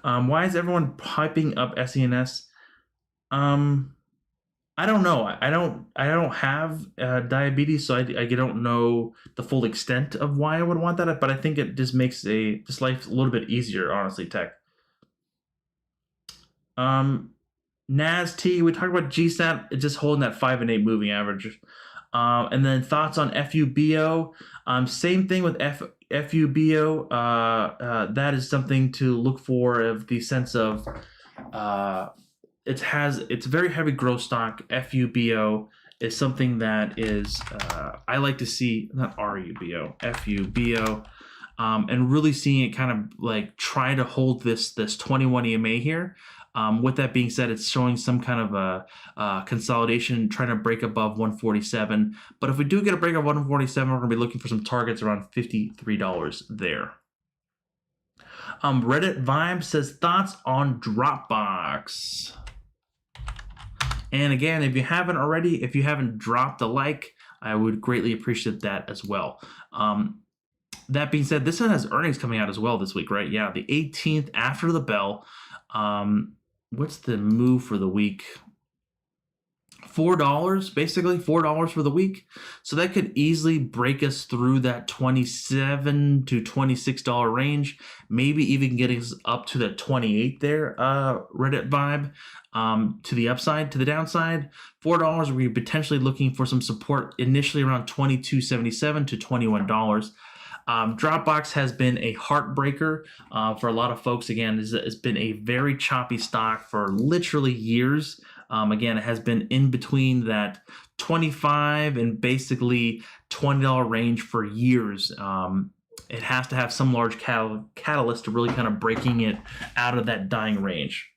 Why is everyone hyping up SENS? I don't know. I don't have diabetes, so I don't know the full extent of why I would want that. But I think it just makes this life a little bit easier, honestly, Tech. Um, NAST, we talked about GSAT, it's just holding that 5 and 8 moving average. And then thoughts on FUBO. Same thing with FUBO. That is something to look for, of the sense of it's very heavy growth stock. FUBO is something that is I like to see, not RUBO, FUBO. And really seeing it kind of like try to hold this 21 EMA here. With that being said, it's showing some kind of a consolidation, trying to break above 147. But if we do get a break of 147, we're going to be looking for some targets around $53 there. Reddit Vibe says, thoughts on Dropbox. And again, if you haven't already, if you haven't dropped a like, I would greatly appreciate that as well. That being said, this one has earnings coming out as well this week, right? Yeah, the 18th after the bell. What's the move for the week? $4, basically $4 for the week. So that could easily break us through that $27 to $26 range, maybe even getting us up to the 28 there, Reddit Vibe, to the upside, to the downside. $4, we're potentially looking for some support initially around $22.77 to $21. Dropbox has been a heartbreaker for a lot of folks. Again, it's been a very choppy stock for literally years. Again, it has been in between that $25 and basically $20 range for years. It has to have some large catalyst to really kind of breaking it out of that dying range.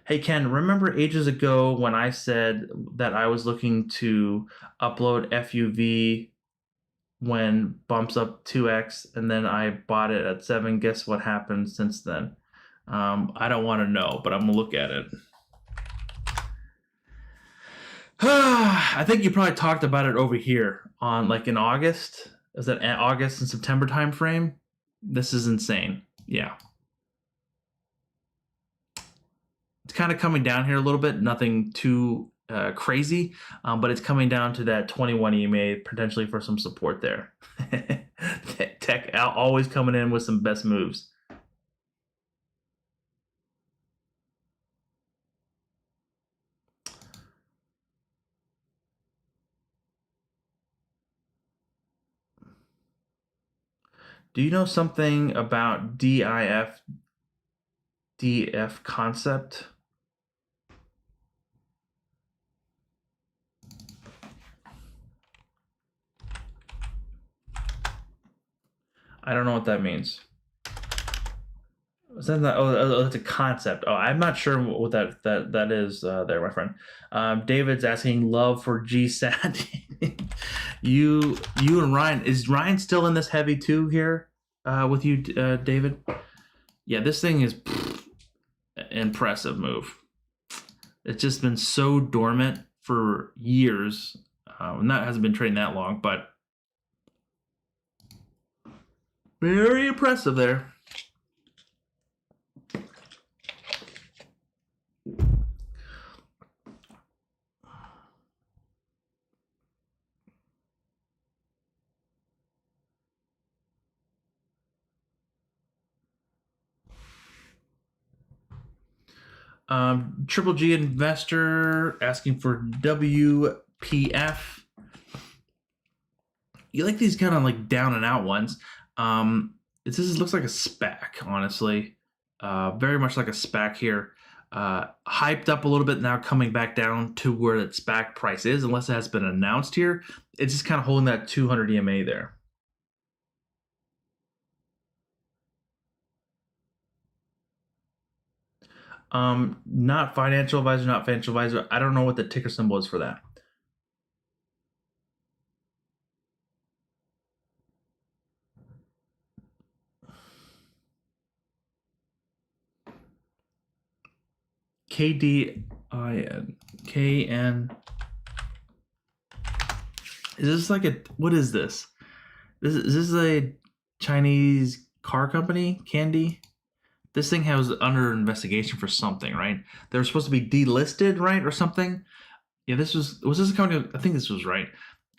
Hey, Ken, remember ages ago when I said that I was looking to upload FUV when bumps up 2x, and then I bought it at 7? Guess what happened since then? I don't want to know, but I'm gonna look at it. I think you probably talked about it over here on, like, in August. Is that August and September time frame? This is insane. Yeah. It's kind of coming down here a little bit. Nothing too crazy, but it's coming down to that 21 EMA potentially for some support there. Tech always coming in with some best moves. Do you know something about DIF concept? I don't know what that means. Is that not, oh, that's a concept. Oh, I'm not sure what that is there, my friend. David's asking love for GSAT. you and Ryan. Is Ryan still in this heavy too here with you, David? Yeah, this thing is impressive move. It's just been so dormant for years. And that hasn't been trading that long, but very impressive there. Triple G investor asking for WPF. You like these kind of like down and out ones. This looks like a SPAC, honestly. Very much like a SPAC here. Hyped up a little bit, now coming back down to where that SPAC price is, unless it has been announced here. It's just kind of holding that 200 EMA there. Not financial advisor, not financial advisor. I don't know what the ticker symbol is for that. KDIN. KN. Is this like a, what is this? Is this a Chinese car company, Candy? This thing was under investigation for something, right? They were supposed to be delisted, right, or something. Yeah, was this a company? I think this was right.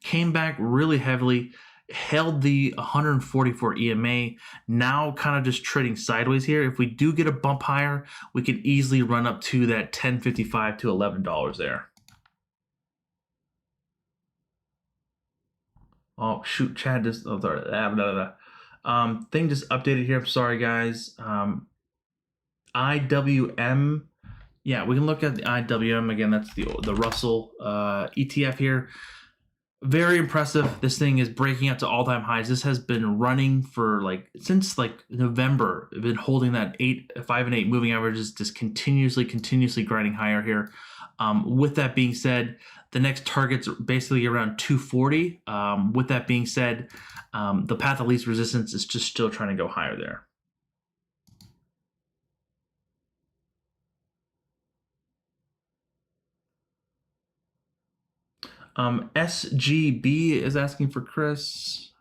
Came back really heavily, held the 144 EMA. Now kind of just trading sideways here. If we do get a bump higher, we can easily run up to that $10.55 to $11 there. Oh shoot, Chad just thing just updated here. I'm sorry, guys. IWM. Yeah, we can look at the IWM again. That's the Russell ETF here. Very impressive. This thing is breaking out to all-time highs. This has been running for since November. It's been holding that 5 and 8 moving averages, just continuously grinding higher here. With that being said, the next target's basically around 240. With that being said, the path of least resistance is just still trying to go higher there. SGB is asking for Chris.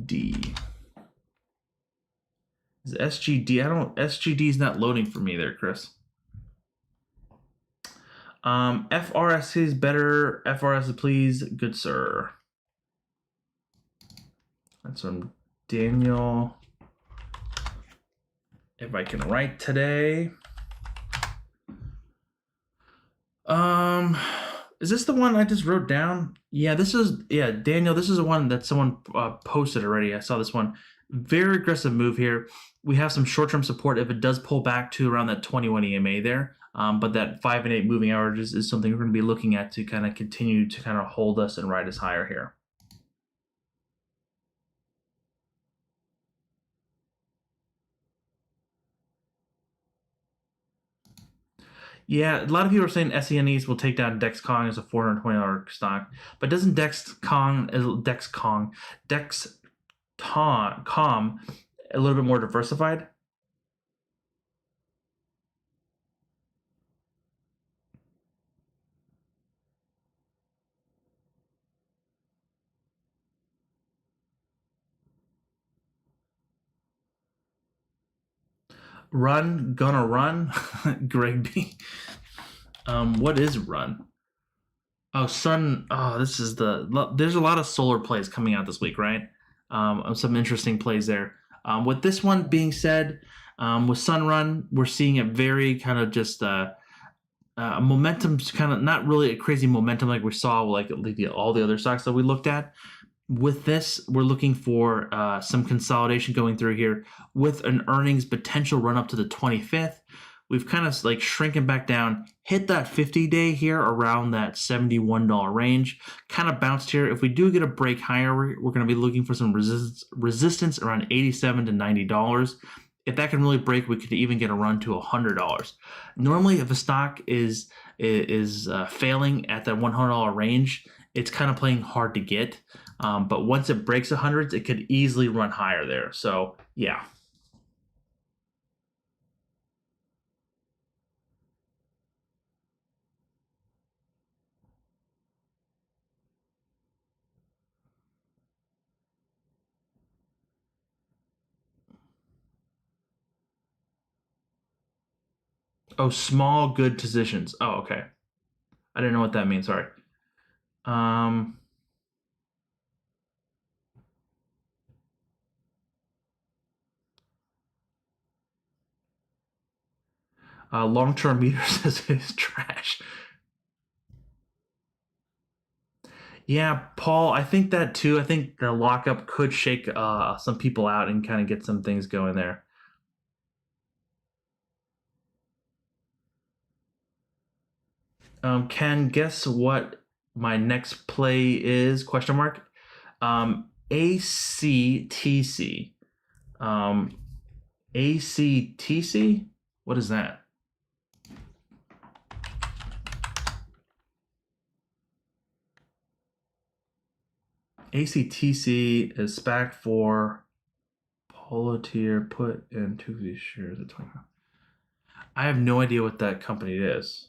D. Is SGD? SGD is not loading for me there, Chris. FRS is better. FRS, please. Good sir. That's from Daniel. If I can write today. Is this the one I just wrote down? Yeah, Daniel, this is the one that someone posted already. I saw this one. Very aggressive move here. We have some short-term support if it does pull back to around that 21 EMA there. But that 5 and 8 moving averages is something we're going to be looking at to kind of continue to kind of hold us and ride us higher here. Yeah, a lot of people are saying SENEs will take down Dexcom as a $420 stock, but doesn't Dexcom a little bit more diversified? Gonna run, Greg B. What is run? Oh, sun. Oh, this is there's a lot of solar plays coming out this week, right? Some interesting plays there. With this one being said, with Sunrun, we're seeing a very kind of just momentum, kind of not really a crazy momentum like we saw all the other stocks that we looked at. With this, we're looking for some consolidation going through here with an earnings potential run up to the 25th. We've kind of like shrinking back down, hit that 50-day here around that $71 range, kind of bounced here. If we do get a break higher, we're going to be looking for some resistance around $87 to $90. If that can really break, we could even get a run to $100. Normally, if a stock is failing at that $100 range, it's kind of playing hard to get. But once it breaks 100s, it could easily run higher there. So yeah. Oh, small good positions. Oh, okay. I didn't know what that means. Sorry. Um, long-term meters is trash. Yeah, Paul, I think that too. I think the lockup could shake some people out and kind of get some things going there. Ken, guess what my next play is? Question mark. ACTC. Um, ACTC? What is that? ACTC is SPAC for PLTR put into these shares at 25. I have no idea what that company is.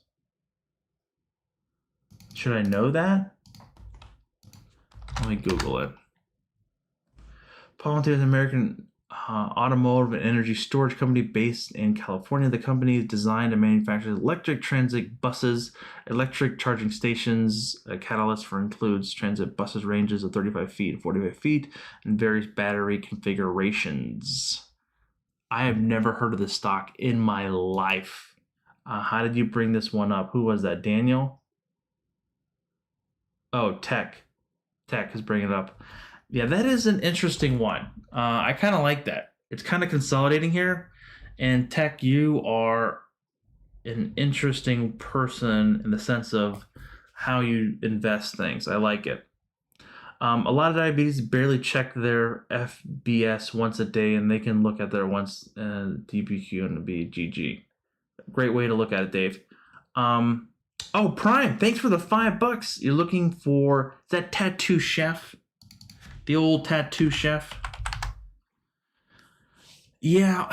Should I know that? Let me Google it. Palantir is an American automotive and energy storage company based in California. The company designed and manufactures electric transit buses, electric charging stations. A catalyst for includes transit buses ranges of 35 feet and 45 feet, and various battery configurations. I have never heard of this stock in my life. How did you bring this one up? Who was that? Daniel? Oh, Tech. Tech is bringing it up. Yeah, that is an interesting one. I kind of like that. It's kind of consolidating here. And Tech, you are an interesting person in the sense of how you invest things. I like it. A lot of diabetes barely check their FBS once a day, and they can look at their once DBQ and be GG. Great way to look at it, Dave. Oh, Prime, thanks for the $5. You're looking for, is that Tattoo Chef? The old Tattoo Chef? Yeah.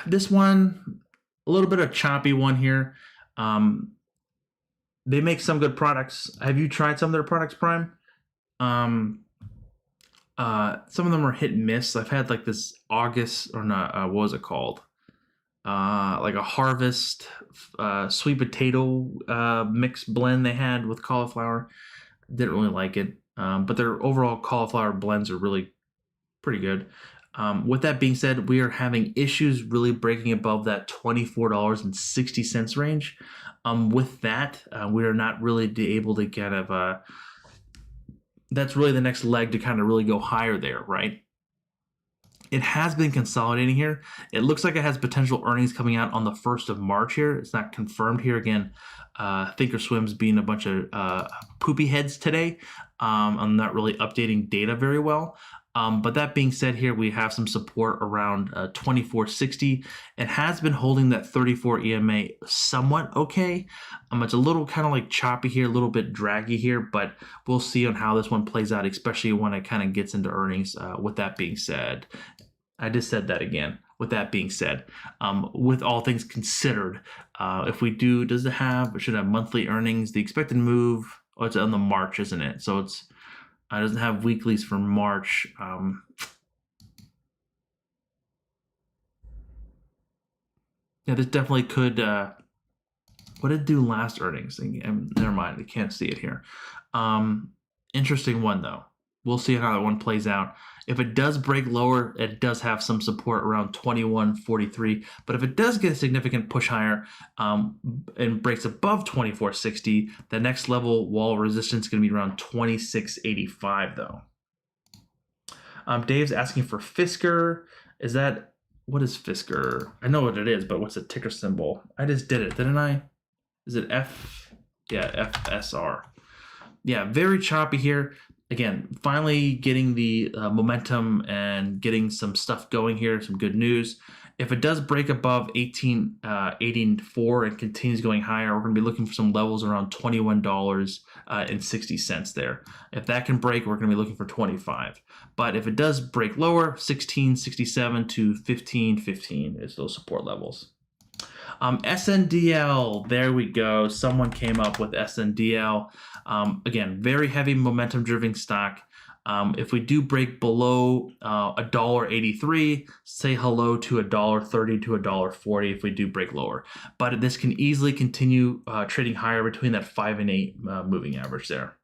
This one, a little bit of choppy one here. They make some good products. Have you tried some of their products, Prime? Some of them are hit and miss. I've had like this August, or not, what was it called? Like a harvest sweet potato mix blend they had with cauliflower. Didn't really like it, but their overall cauliflower blends are really pretty good. With that being said, we are having issues really breaking above that $24.60 range. With that, we are not really able to kind of that's really the next leg to kind of really go higher there, right? It has been consolidating here. It looks like it has potential earnings coming out on the 1st of March here. It's not confirmed here. Again, Thinkorswim's being a bunch of poopy heads today. I'm not really updating data very well. But that being said, here we have some support around 2460. It has been holding that 34 EMA somewhat okay. It's a little kind of like choppy here, a little bit draggy here, but we'll see on how this one plays out, especially when it kind of gets into earnings. With that being said, I just said that again. With that being said, with all things considered, if we do, should have monthly earnings? The expected move, oh, it's on the March, isn't it? So it doesn't have weeklies for March. Yeah, this definitely could. What did it do last earnings? Never mind, I can't see it here. Interesting one though. we'll see how that one plays out. If it does break lower, it does have some support around 21.43. But if it does get a significant push higher and breaks above 24.60, the next level wall resistance is going to be around 26.85 though. Dave's asking for Fisker. What is Fisker? I know what it is, but what's the ticker symbol? I just did it, didn't I? Is it F? Yeah, FSR. Yeah, very choppy here. Again, finally getting the momentum and getting some stuff going here, some good news. If it does break above 18.84 and continues going higher, we're going to be looking for some levels around $21.60 there. If that can break, we're going to be looking for 25. But if it does break lower, 16.67 to 15.15 is those support levels. SNDL, there we go. Someone came up with SNDL. Again, very heavy momentum driven stock. If we do break below $1.83, say hello to $1.30 to $1.40 if we do break lower. But this can easily continue trading higher between that 5 and 8 moving average there.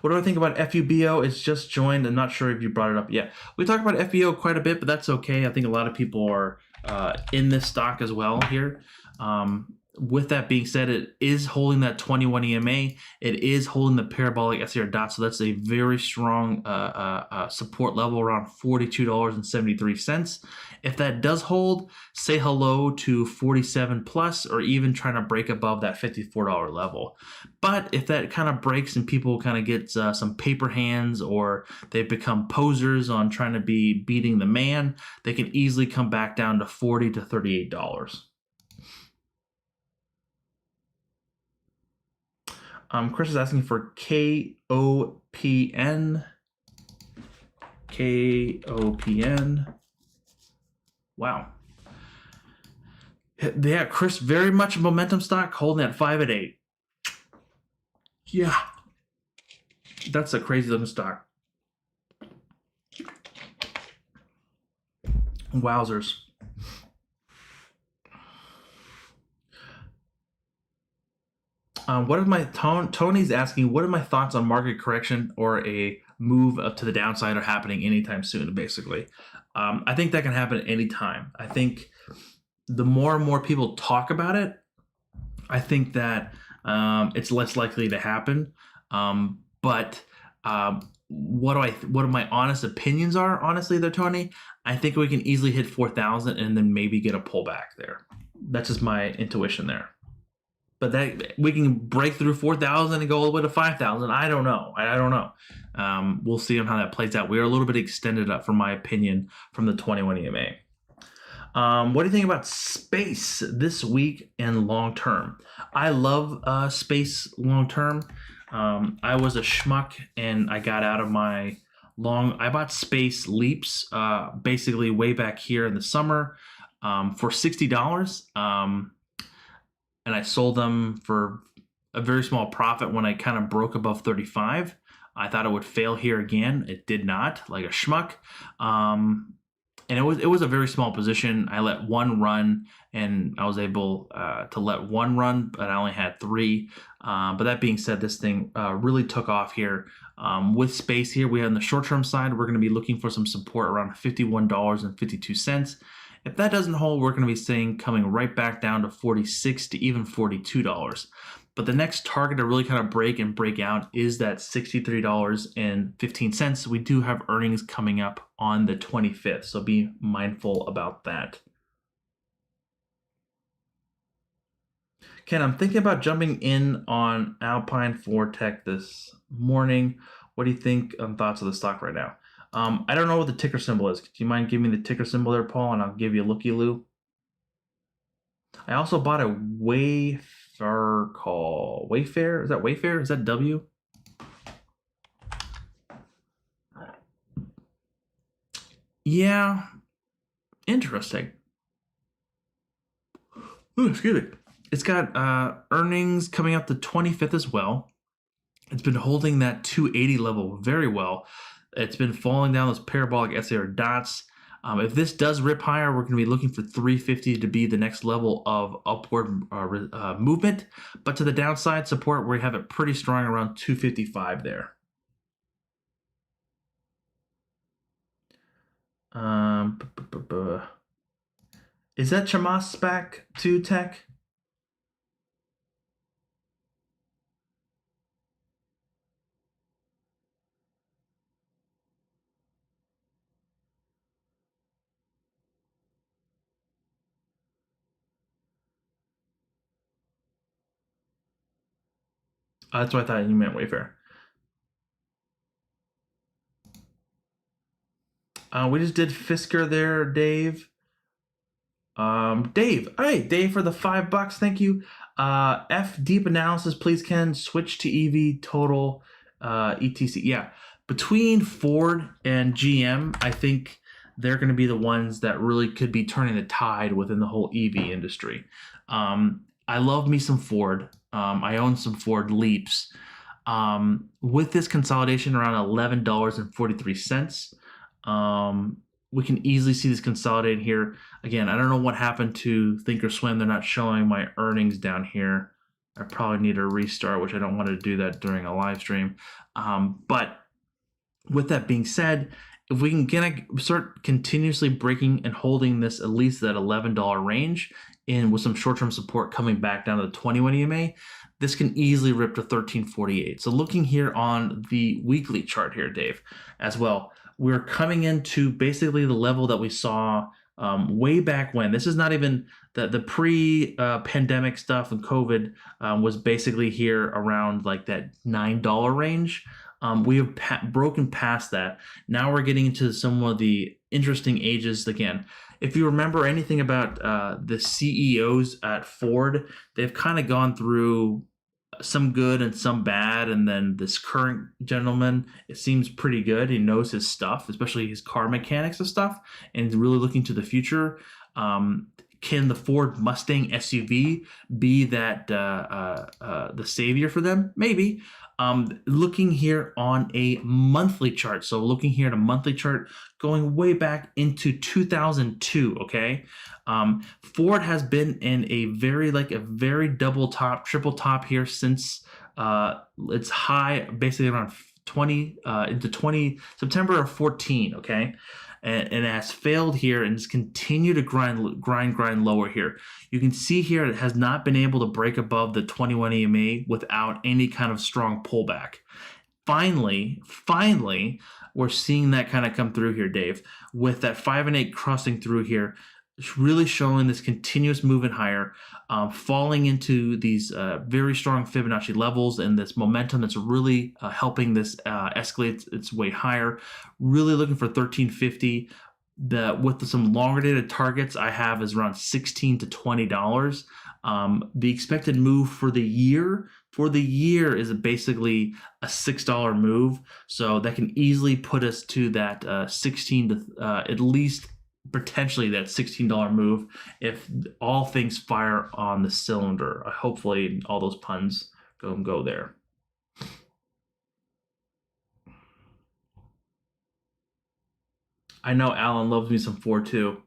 What do I think about FUBO? It's just joined. I'm not sure if you brought it up yet. We talked about FBO quite a bit, but that's okay. I think a lot of people are in this stock as well here. With that being said, it is holding that 21 EMA. It is holding the parabolic SAR dot, so that's a very strong support level around $42.73. If that does hold, say hello to 47 plus, or even trying to break above that $54 level. But if that kind of breaks and people kind of get some paper hands, or they become posers on trying to be beating the man, they can easily come back down to $40 to $38. Chris is asking for KOPN. KOPN. Wow. Yeah, Chris, very much a momentum stock, holding at 5 at 8. Yeah. That's a crazy looking stock. Wowzers. What are my Tony's asking? What are my thoughts on market correction or a move up to the downside are happening anytime soon? Basically, I think that can happen at any time. I think the more and more people talk about it, I think that it's less likely to happen. But what my honest opinions are, honestly, there, Tony, I think we can easily hit 4,000 and then maybe get a pullback there. That's just my intuition there. But that we can break through 4,000 and go all the way to 5,000. I don't know. I don't know. We'll see on how that plays out. We are a little bit extended up, from my opinion, from the 21 EMA. What do you think about space this week and long term? I love space long term. I was a schmuck and I got out of my I bought space leaps basically way back here in the summer for $60. And I sold them for a very small profit when I kind of broke above 35. I thought it would fail here again. It did not, like a schmuck. And it was a very small position. I let one run, and I was able to let one run, but I only had 3. But that being said, this thing really took off here. With space here, we have on the short-term side, we're going to be looking for some support around $51.52. If that doesn't hold, we're going to be seeing coming right back down to $46 to even $42. But the next target to really kind of break out is that $63.15. We do have earnings coming up on the 25th, so be mindful about that. Ken, I'm thinking about jumping in on Alpine Fortech this morning. What do you think on thoughts of the stock right now? I don't know what the ticker symbol is. Do you mind giving me the ticker symbol there, Paul, and I'll give you a looky-loo? I also bought a Wayfair call. Wayfair? Is that Wayfair? Is that W? Yeah. Interesting. Ooh, excuse me. It's got earnings coming up the 25th as well. It's been holding that 280 level very well. It's been falling down those parabolic SAR dots. If this does rip higher, we're going to be looking for 350 to be the next level of upward movement. But to the downside support, we have it pretty strong around 255 there. Is that Chamas back to tech? That's what I thought you meant, Wayfair. We just did Fisker there, Dave. Dave. Hey, Dave, for the $5. Thank you. F deep analysis, please, Ken. Switch to EV total, etc. Yeah, between Ford and GM, I think they're going to be the ones that really could be turning the tide within the whole EV industry. I love me some Ford. I own some Ford Leaps. With this consolidation around $11.43, we can easily see this consolidated here. Again, I don't know what happened to Thinkorswim. They're not showing my earnings down here. I probably need a restart, which I don't want to do that during a live stream. But with that being said, if we can start continuously breaking and holding this at least that $11 range, and with some short-term support coming back down to the 21 EMA, this can easily rip to 1348. So looking here on the weekly chart here, Dave, as well, we're coming into basically the level that we saw way back when. This is not even the pre-pandemic stuff, and COVID was basically here around like that $9 range. We have broken past that. Now we're getting into some of the interesting ages again. If you remember anything about the CEOs at Ford, they've kind of gone through some good and some bad, and then this current gentleman, it seems pretty good. He knows his stuff, especially his car mechanics and stuff, and really looking to the future. Can the Ford Mustang SUV be that the savior for them? Maybe. Looking here on a monthly chart. So looking here at a monthly chart going way back into 2002, okay? Ford has been in a very double top, triple top here since its high basically around 20 into 20 September of 14, okay? And has failed here and has continued to grind lower here. You can see here it has not been able to break above the 21 EMA without any kind of strong pullback. Finally, we're seeing that kind of come through here, Dave, with that 5 and 8 crossing through here. It's really showing this continuous movement higher, falling into these very strong Fibonacci levels and this momentum that's really helping this escalate its way higher. Really looking for 1350. With some longer dated targets I have is around $16 to $20. The expected move for the year is basically a $6 move, so that can easily put us to that 16 to at least potentially that $16 move if all things fire on the cylinder. Hopefully all those puns go there. I know Alan loves me some Ford too.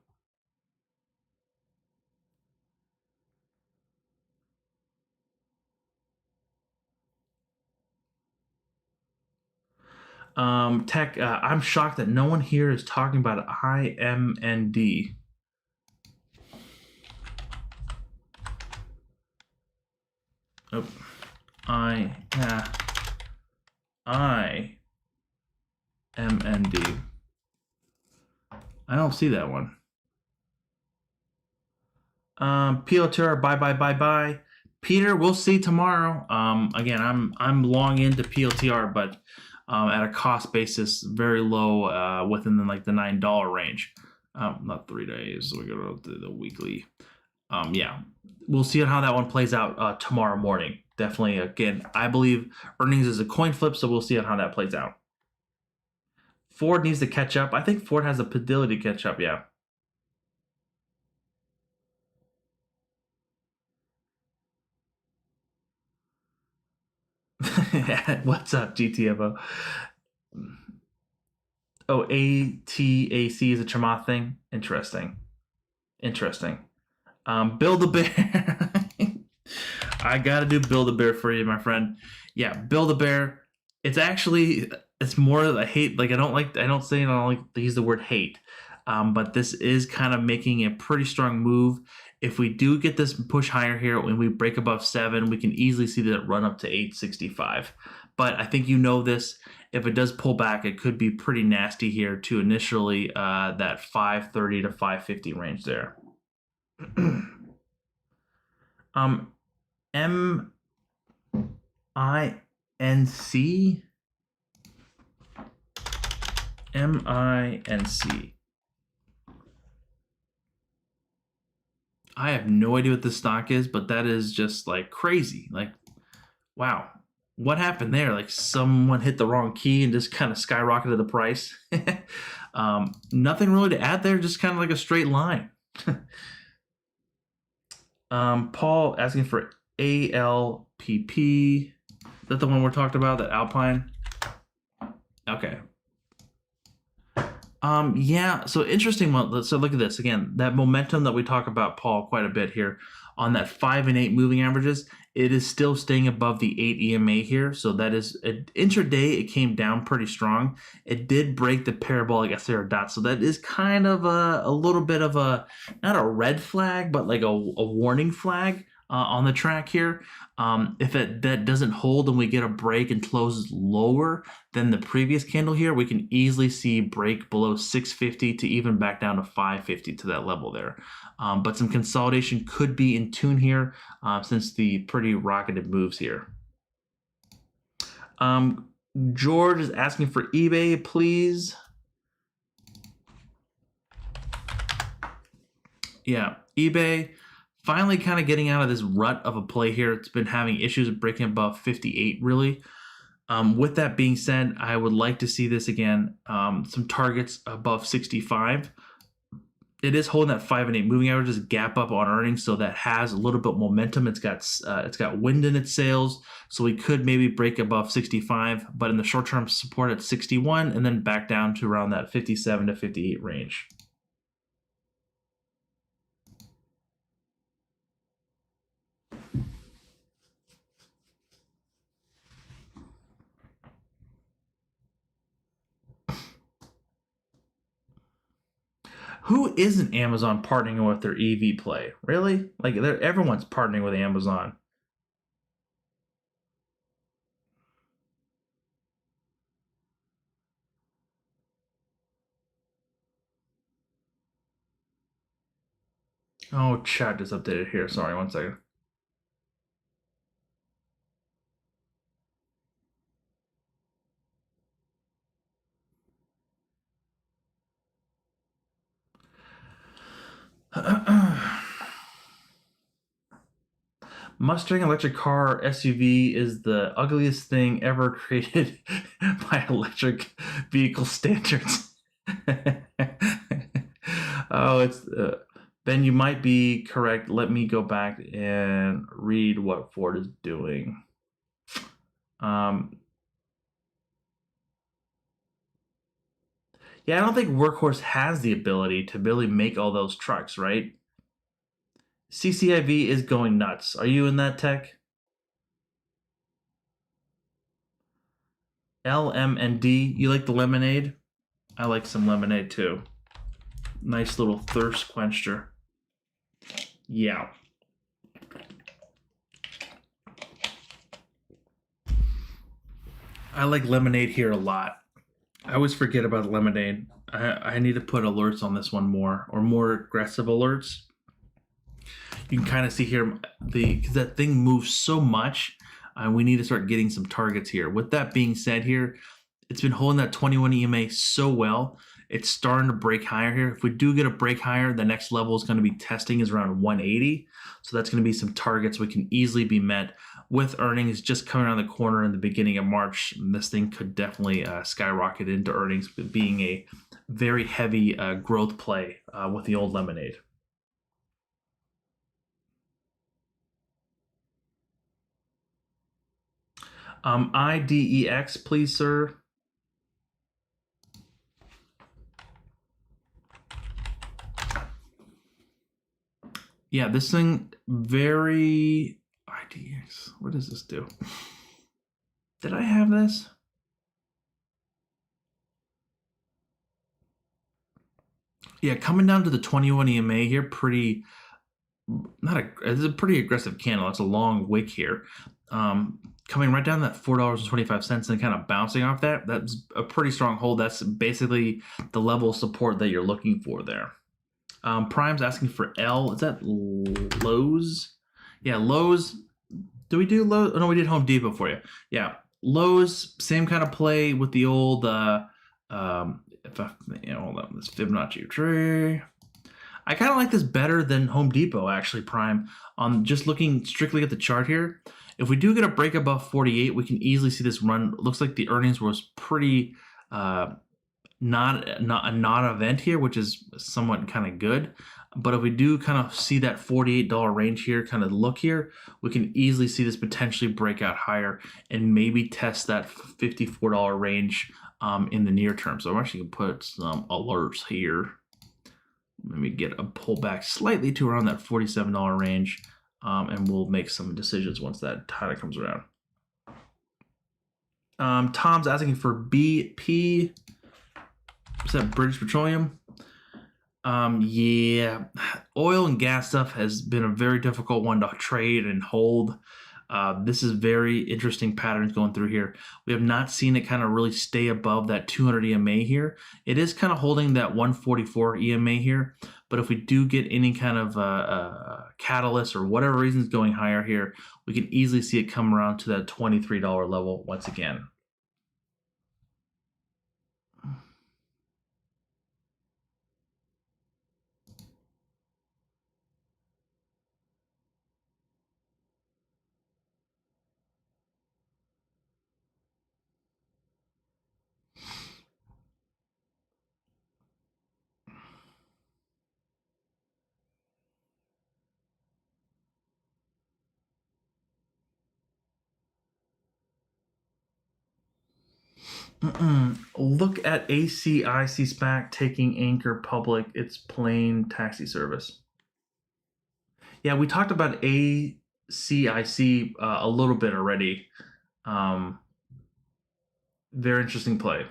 Tech, I'm shocked that no one here is talking about IMND. Oh, IMND. I don't see that one. PLTR, bye. Peter, we'll see tomorrow. Again, I'm long into PLTR, but at a cost basis very low, within the $9 range. Not 3 days. We go to the weekly. Yeah, we'll see how that one plays out tomorrow morning. Definitely, again, I believe earnings is a coin flip, so we'll see how that plays out. Ford needs to catch up. I think Ford has the ability to catch up, yeah. What's up, GTFO? Oh, ATAC is a Chamath thing. Interesting. Interesting. Build a bear. I gotta do Build a Bear for you, my friend. Yeah, Build a Bear. It's more of a hate. Like I don't like to use the word hate. But this is kind of making a pretty strong move. If we do get this push higher here, when we break above 7, we can easily see that run up to 865. But I think you know this. If it does pull back, it could be pretty nasty here to initially that 530 to 550 range there. M I N C. MINC. I have no idea what this stock is, but that is just like crazy. Like, wow. What happened there? Like someone hit the wrong key and just kind of skyrocketed the price. Nothing really to add there, just kind of like a straight line. Paul asking for ALPP. Is that the one we're talking about, that Alpine? Okay. Yeah, so interesting one. So look at this again, that momentum that we talk about, Paul, quite a bit here on that 5 and 8 moving averages. It is still staying above the 8 EMA here. So that is intraday, it came down pretty strong. It did break the parabolic SAR dot. So that is kind of a little bit of a, not a red flag, but like a warning flag on the track here. If that doesn't hold and we get a break and closes lower than the previous candle here, we can easily see break below 650 to even back down to 550 to that level there. But some consolidation could be in tune here since the pretty rocketed moves here. George is asking for eBay, please. Yeah, eBay. Finally kind of getting out of this rut of a play here. It's been having issues breaking above 58, really. With that being said, I would like to see this again, some targets above 65. It is holding that 5 and 8 moving averages, gap up on earnings, so that has a little bit of momentum. It's got wind in its sails, so we could maybe break above 65, but in the short term support at 61 and then back down to around that 57 to 58 range. Who isn't Amazon partnering with their EV play? Really? Like everyone's partnering with Amazon. Oh, chat just updated here. Sorry, one second. Mustang electric car SUV is the ugliest thing ever created by electric vehicle standards. Oh, it's Ben, you might be correct. Let me go back and read what Ford is doing. Yeah, I don't think Workhorse has the ability to really make all those trucks, right? CCIV is going nuts. Are you in that tech? LMND, you like the lemonade? I like some lemonade too. Nice little thirst quencher. Yeah. I like lemonade here a lot. I always forget about lemonade. I need to put alerts on this one more, or more aggressive alerts. You can kind of see here because that thing moves so much. We need to start getting some targets here. With that being said here, it's been holding that 21 EMA so well. It's starting to break higher here. If we do get a break higher, the next level is going to be testing is around 180. So that's going to be some targets we can easily be met. With earnings just coming around the corner in the beginning of March, this thing could definitely skyrocket into earnings, being a very heavy growth play with the old lemonade. IDEX, please, sir. Yeah, this thing very IDX. What does this do? Did I have this? Yeah, coming down to the 21 EMA here, pretty it's a pretty aggressive candle. It's a long wick here. Coming right down that $4.25 and kind of bouncing off that, that's a pretty strong hold. That's basically the level of support that you're looking for there. Prime's asking for L. Is that Lowe's? Yeah, Lowe's. Do we do Lowe's? Oh, no, we did Home Depot for you. Yeah, Lowe's, same kind of play with the old, if I, hold on, this Fibonacci tree. I kind of like this better than Home Depot, actually, Prime. Just looking strictly at the chart here, if we do get a break above 48, we can easily see this run. It looks like the earnings was pretty not a non-event here, which is somewhat kind of good. But if we do kind of see that $48 range here, kind of look here, we can easily see this potentially break out higher and maybe test that $54 range in the near term. So I'm actually going to put some alerts here. Let me get a pullback slightly to around that $47 range, and we'll make some decisions once that time comes around. Tom's asking for BP. Is that British Petroleum? Yeah, oil and gas stuff has been a very difficult one to trade and hold. This is very interesting patterns going through here. We have not seen it kind of really stay above that 200 EMA here. It is kind of holding that 144 EMA here, but if we do get any kind of catalyst or whatever reasons going higher here, we can easily see it come around to that $23 level once again. Look at ACIC SPAC taking Anchor public. It's plain taxi service. Yeah, we talked about ACIC a little bit already. Very interesting play.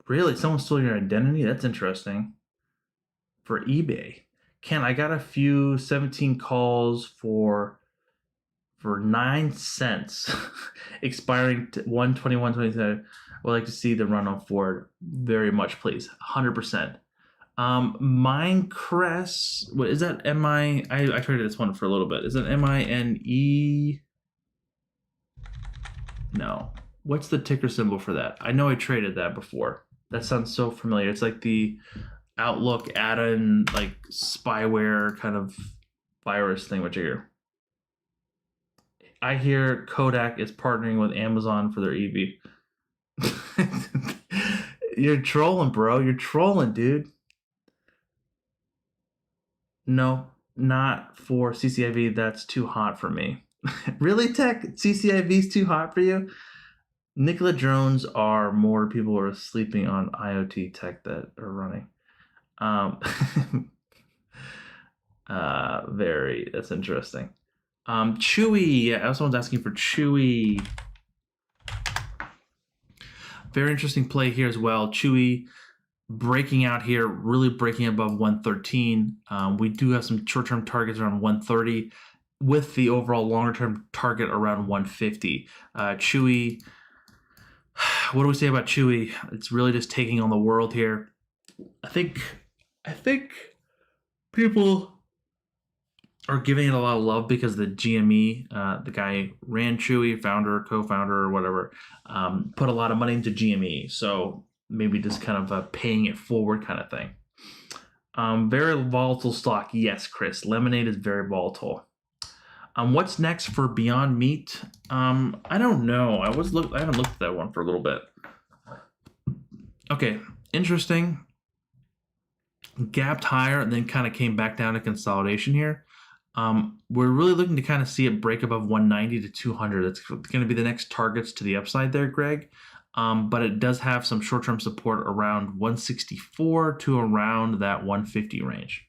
Really? Someone stole your identity? That's interesting. For eBay. Ken, I got a few 17 calls for 9 cents expiring 1/21/27. Would like to see the run on forward very much, please. 100%. Minecrest, what is that? I traded this one for a little bit. Is that MINE? No. What's the ticker symbol for that? I know I traded that before. That sounds so familiar. It's like the Outlook add-in, like spyware kind of virus thing. What you hear? I hear Kodak is partnering with Amazon for their EV. You're trolling, bro. You're trolling, dude. No, not for CCIV. That's too hot for me. Really, Tech? CCIV is too hot for you? Nikola drones are more people who are sleeping on IoT tech that are running. That's interesting. Chewy, yeah, someone's asking for Chewy. Very interesting play here as well. Chewy breaking out here, really breaking above 113. We do have some short-term targets around 130 with the overall longer-term target around 150. Chewy, what do we say about Chewy? It's really just taking on the world here. I think people are giving it a lot of love because the GME, the guy ran Chewy, founder, co-founder, or whatever, put a lot of money into GME. So maybe just kind of paying it forward kind of thing. Very volatile stock. Yes, Chris. Lemonade is very volatile. What's next for Beyond Meat? I don't know. I haven't looked at that one for a little bit. Okay, interesting. Gapped higher and then kind of came back down to consolidation here. We're really looking to kind of see it break above 190 to 200. That's going to be the next targets to the upside there, Greg. But it does have some short-term support around 164 to around that 150 range.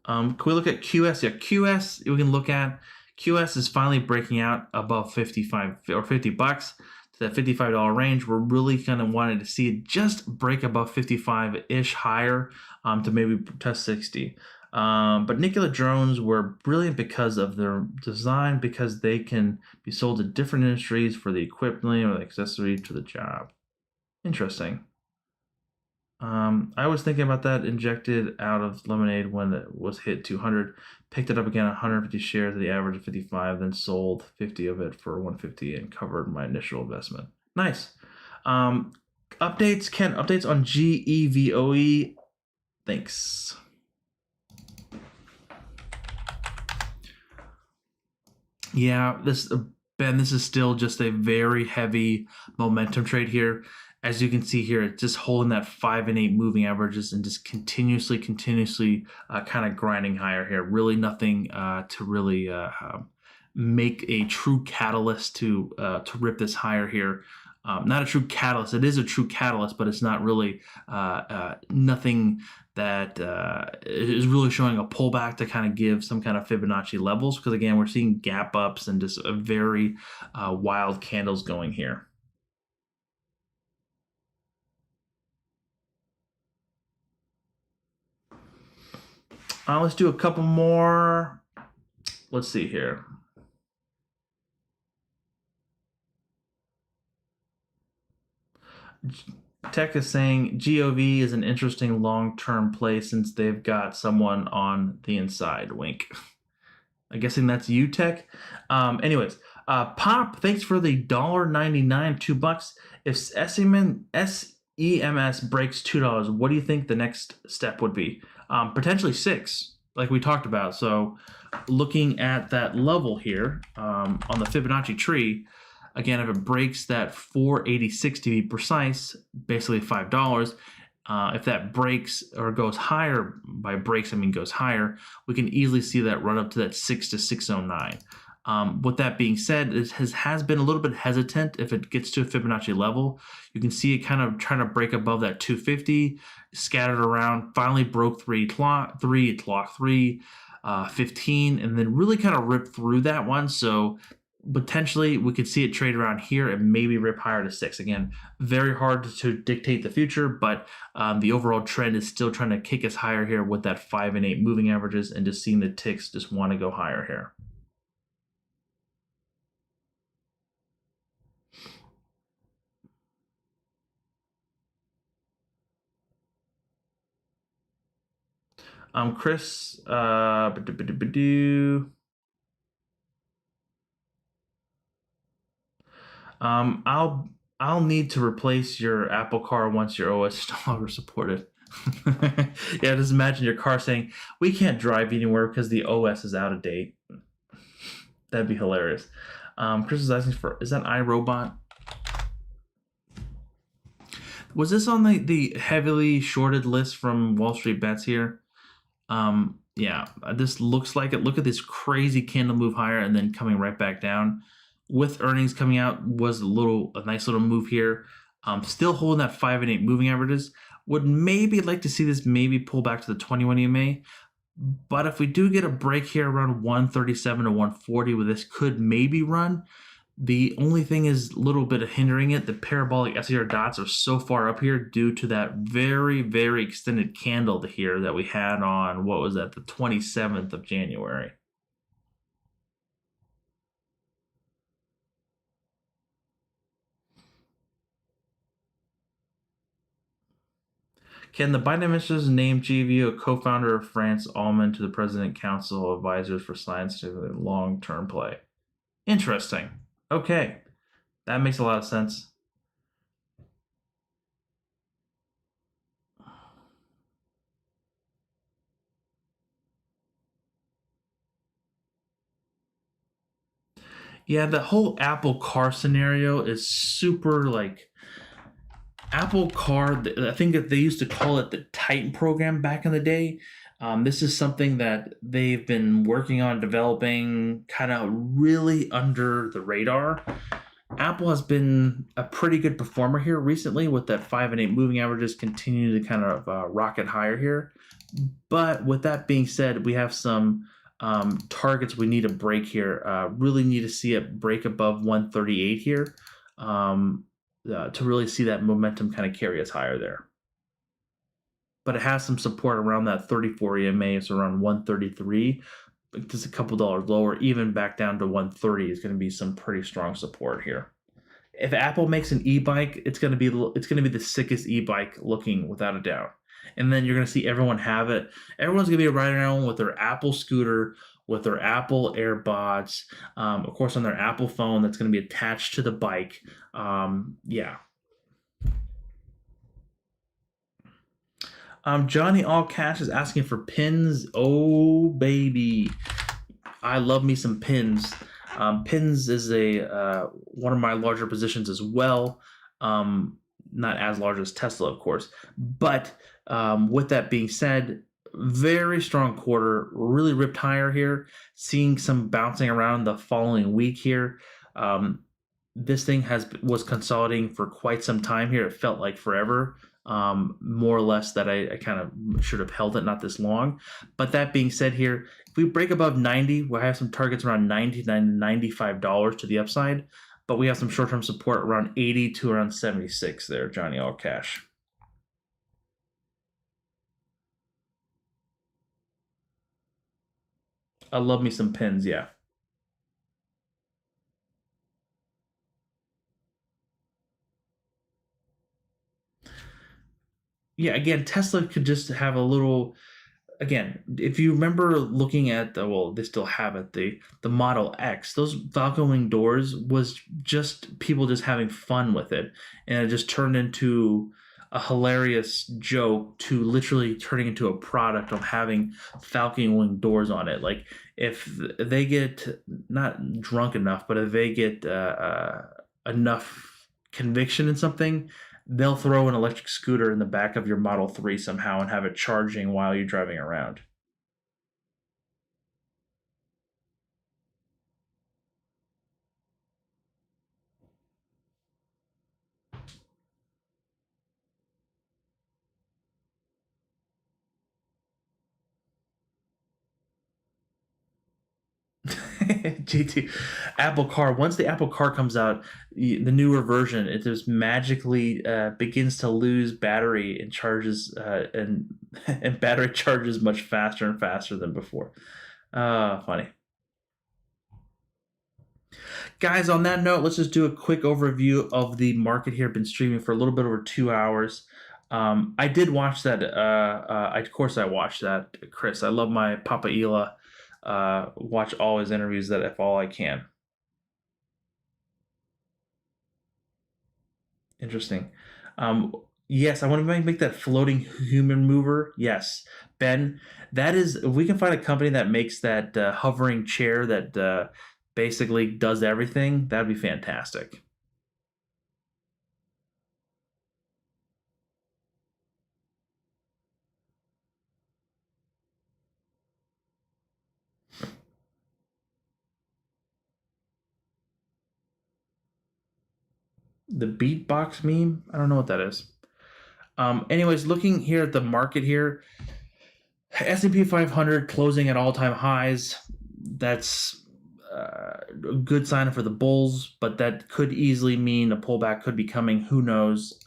Can we look at QS? Yeah, QS, we can look at. QS is finally breaking out above 55 or $50 to that $55 range. We're really kind of wanting to see it just break above 55-ish higher to maybe test 60. But nuclear drones were brilliant because of their design, because they can be sold to different industries for the equipment or the accessory to the job. Interesting. I was thinking about that. Injected out of Lemonade when it was hit 200, picked it up again 150 shares at the average of 55, then sold 50 of it for 150 and covered my initial investment. Nice. Updates, Ken. Updates on GEVOE. Thanks. Yeah, Ben, this is still just a very heavy momentum trade here. As you can see here, it's just holding that 5 and 8 moving averages and just continuously kind of grinding higher here. Really nothing to really make a true catalyst to rip this higher here. Not a true catalyst. It is a true catalyst, but it's not really nothing that is really showing a pullback to kind of give some kind of Fibonacci levels. Because again, we're seeing gap ups and just a very wild candles going here. Let's do a couple more. Let's see here. Tech is saying GOV is an interesting long-term play since they've got someone on the inside. Wink. I'm guessing that's you, Tech. Anyways, Pop, thanks for the $1.99, $2. If SEMS breaks $2, what do you think the next step would be? Potentially 6, like we talked about. So looking at that level here on the Fibonacci tree, again, if it breaks that 486 to be precise, basically $5, if that breaks or goes higher, by breaks I mean goes higher, we can easily see that run up to that 6 to 609. With that being said, it has been a little bit hesitant if it gets to a Fibonacci level. You can see it kind of trying to break above that 250, scattered around, finally broke 3, 15, and then really kind of ripped through that one. So potentially we could see it trade around here and maybe rip higher to 6. Again, very hard to dictate the future, but the overall trend is still trying to kick us higher here with that 5 and 8 moving averages and just seeing the ticks just want to go higher here. Chris, I'll need to replace your Apple Car once your OS is no longer supported. Yeah, just imagine your car saying, we can't drive anywhere because the OS is out of date. That'd be hilarious. Chris is asking for, is that iRobot? Was this on the heavily shorted list from Wall Street Bets here? Yeah, this looks like it. Look at this crazy candle move higher and then coming right back down. With earnings coming out was a nice little move here. Still holding that 5 and 8 moving averages. Would maybe like to see this maybe pull back to the 21 EMA. But if we do get a break here around 137 to 140, where this could maybe run, the only thing is a little bit of hindering it. The parabolic SER dots are so far up here due to that very, very extended candle here that we had on, what was that, the 27th of January. Can the Biden administration name GVU a co-founder of France Allman to the President Council of Advisors for Science to long-term play? Interesting. Okay, that makes a lot of sense. Yeah, the whole Apple Car scenario is super like Apple Car. I think that they used to call it the Titan program back in the day. This is something that they've been working on developing kind of really under the radar. Apple has been a pretty good performer here recently with that 5 and 8 moving averages continue to kind of rocket higher here. But with that being said, we have some targets we need to break here. Really need to see it break above 138 here to really see that momentum kind of carry us higher there. But it has some support around that 34 EMA, so around 133. Just a couple dollars lower, even back down to 130 is going to be some pretty strong support here. If Apple makes an e-bike, it's going to be the sickest e-bike looking without a doubt. And then you're going to see everyone have it. Everyone's going to be riding around with their Apple scooter, with their Apple AirPods, of course on their Apple phone that's going to be attached to the bike. Yeah. Johnny All Cash is asking for pins. Oh baby, I love me some pins. Pins is a one of my larger positions as well. Not as large as Tesla, of course. But with that being said, very strong quarter, really ripped higher here. Seeing some bouncing around the following week here. This thing was consolidating for quite some time here. It felt like forever. More or less that I kind of should have held it not this long. But that being said here, if we break above 90, we'll have some targets around $90 to $95 to the upside. But we have some short-term support around 80 to around 76 there, Johnny All Cash. I love me some pins, yeah. Yeah, again, Tesla could just have a little. Again, if you remember looking at they still have it, the Model X, those Falcon Wing doors was just people just having fun with it, and it just turned into a hilarious joke to literally turning into a product of having Falcon Wing doors on it. Like if they get not drunk enough, but if they get enough conviction in something, they'll throw an electric scooter in the back of your Model 3 somehow and have it charging while you're driving around. GT Apple Car. Once the Apple Car comes out, the newer version, it just magically begins to lose battery and charges and battery charges much faster and faster than before. Funny. Guys, on that note, let's just do a quick overview of the market here. Been streaming for a little bit over 2 hours. I did watch that. Of course, I watched that, Chris. I love my Papa Ela. Watch all his interviews that if all I can. Interesting. Yes, I want to make that floating human mover. Yes, Ben, that is. If we can find a company that makes that hovering chair that basically does everything, that'd be fantastic. The beatbox meme? I don't know what that is. Anyways, looking here at the market here, S&P 500 closing at all-time highs. That's a good sign for the bulls, but that could easily mean a pullback could be coming. Who knows?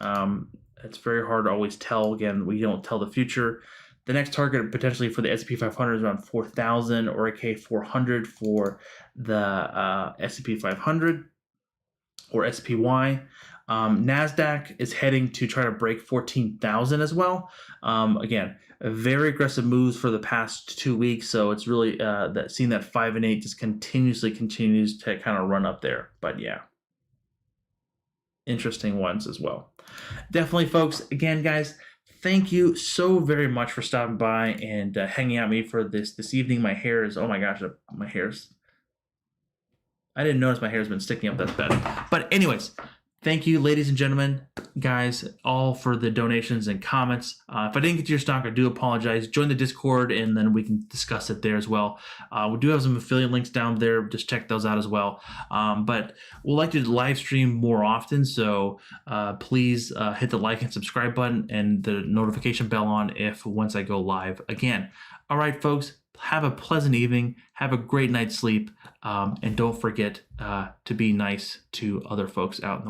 It's very hard to always tell. Again, we don't tell the future. The next target potentially for the S&P 500 is around 4,000 or a 400 for the S&P 500 or SPY. NASDAQ is heading to try to break 14,000 as well. Again, very aggressive moves for the past 2 weeks. So it's really that seeing that 5 and 8 just continues to kind of run up there. But yeah, interesting ones as well. Definitely, folks. Again, guys, thank you so very much for stopping by and hanging out with me for this evening. My hair is, oh my gosh, my hair's I didn't notice my hair's been sticking up that bad. But anyways, thank you, ladies and gentlemen, guys, all for the donations and comments. If I didn't get to your stock, I do apologize. Join the Discord, and then we can discuss it there as well. We do have some affiliate links down there. Just check those out as well. But we'll like to live stream more often, so please hit the like and subscribe button and the notification bell on if once I go live again. All right, folks, have a pleasant evening. Have a great night's sleep. And don't forget to be nice to other folks out in the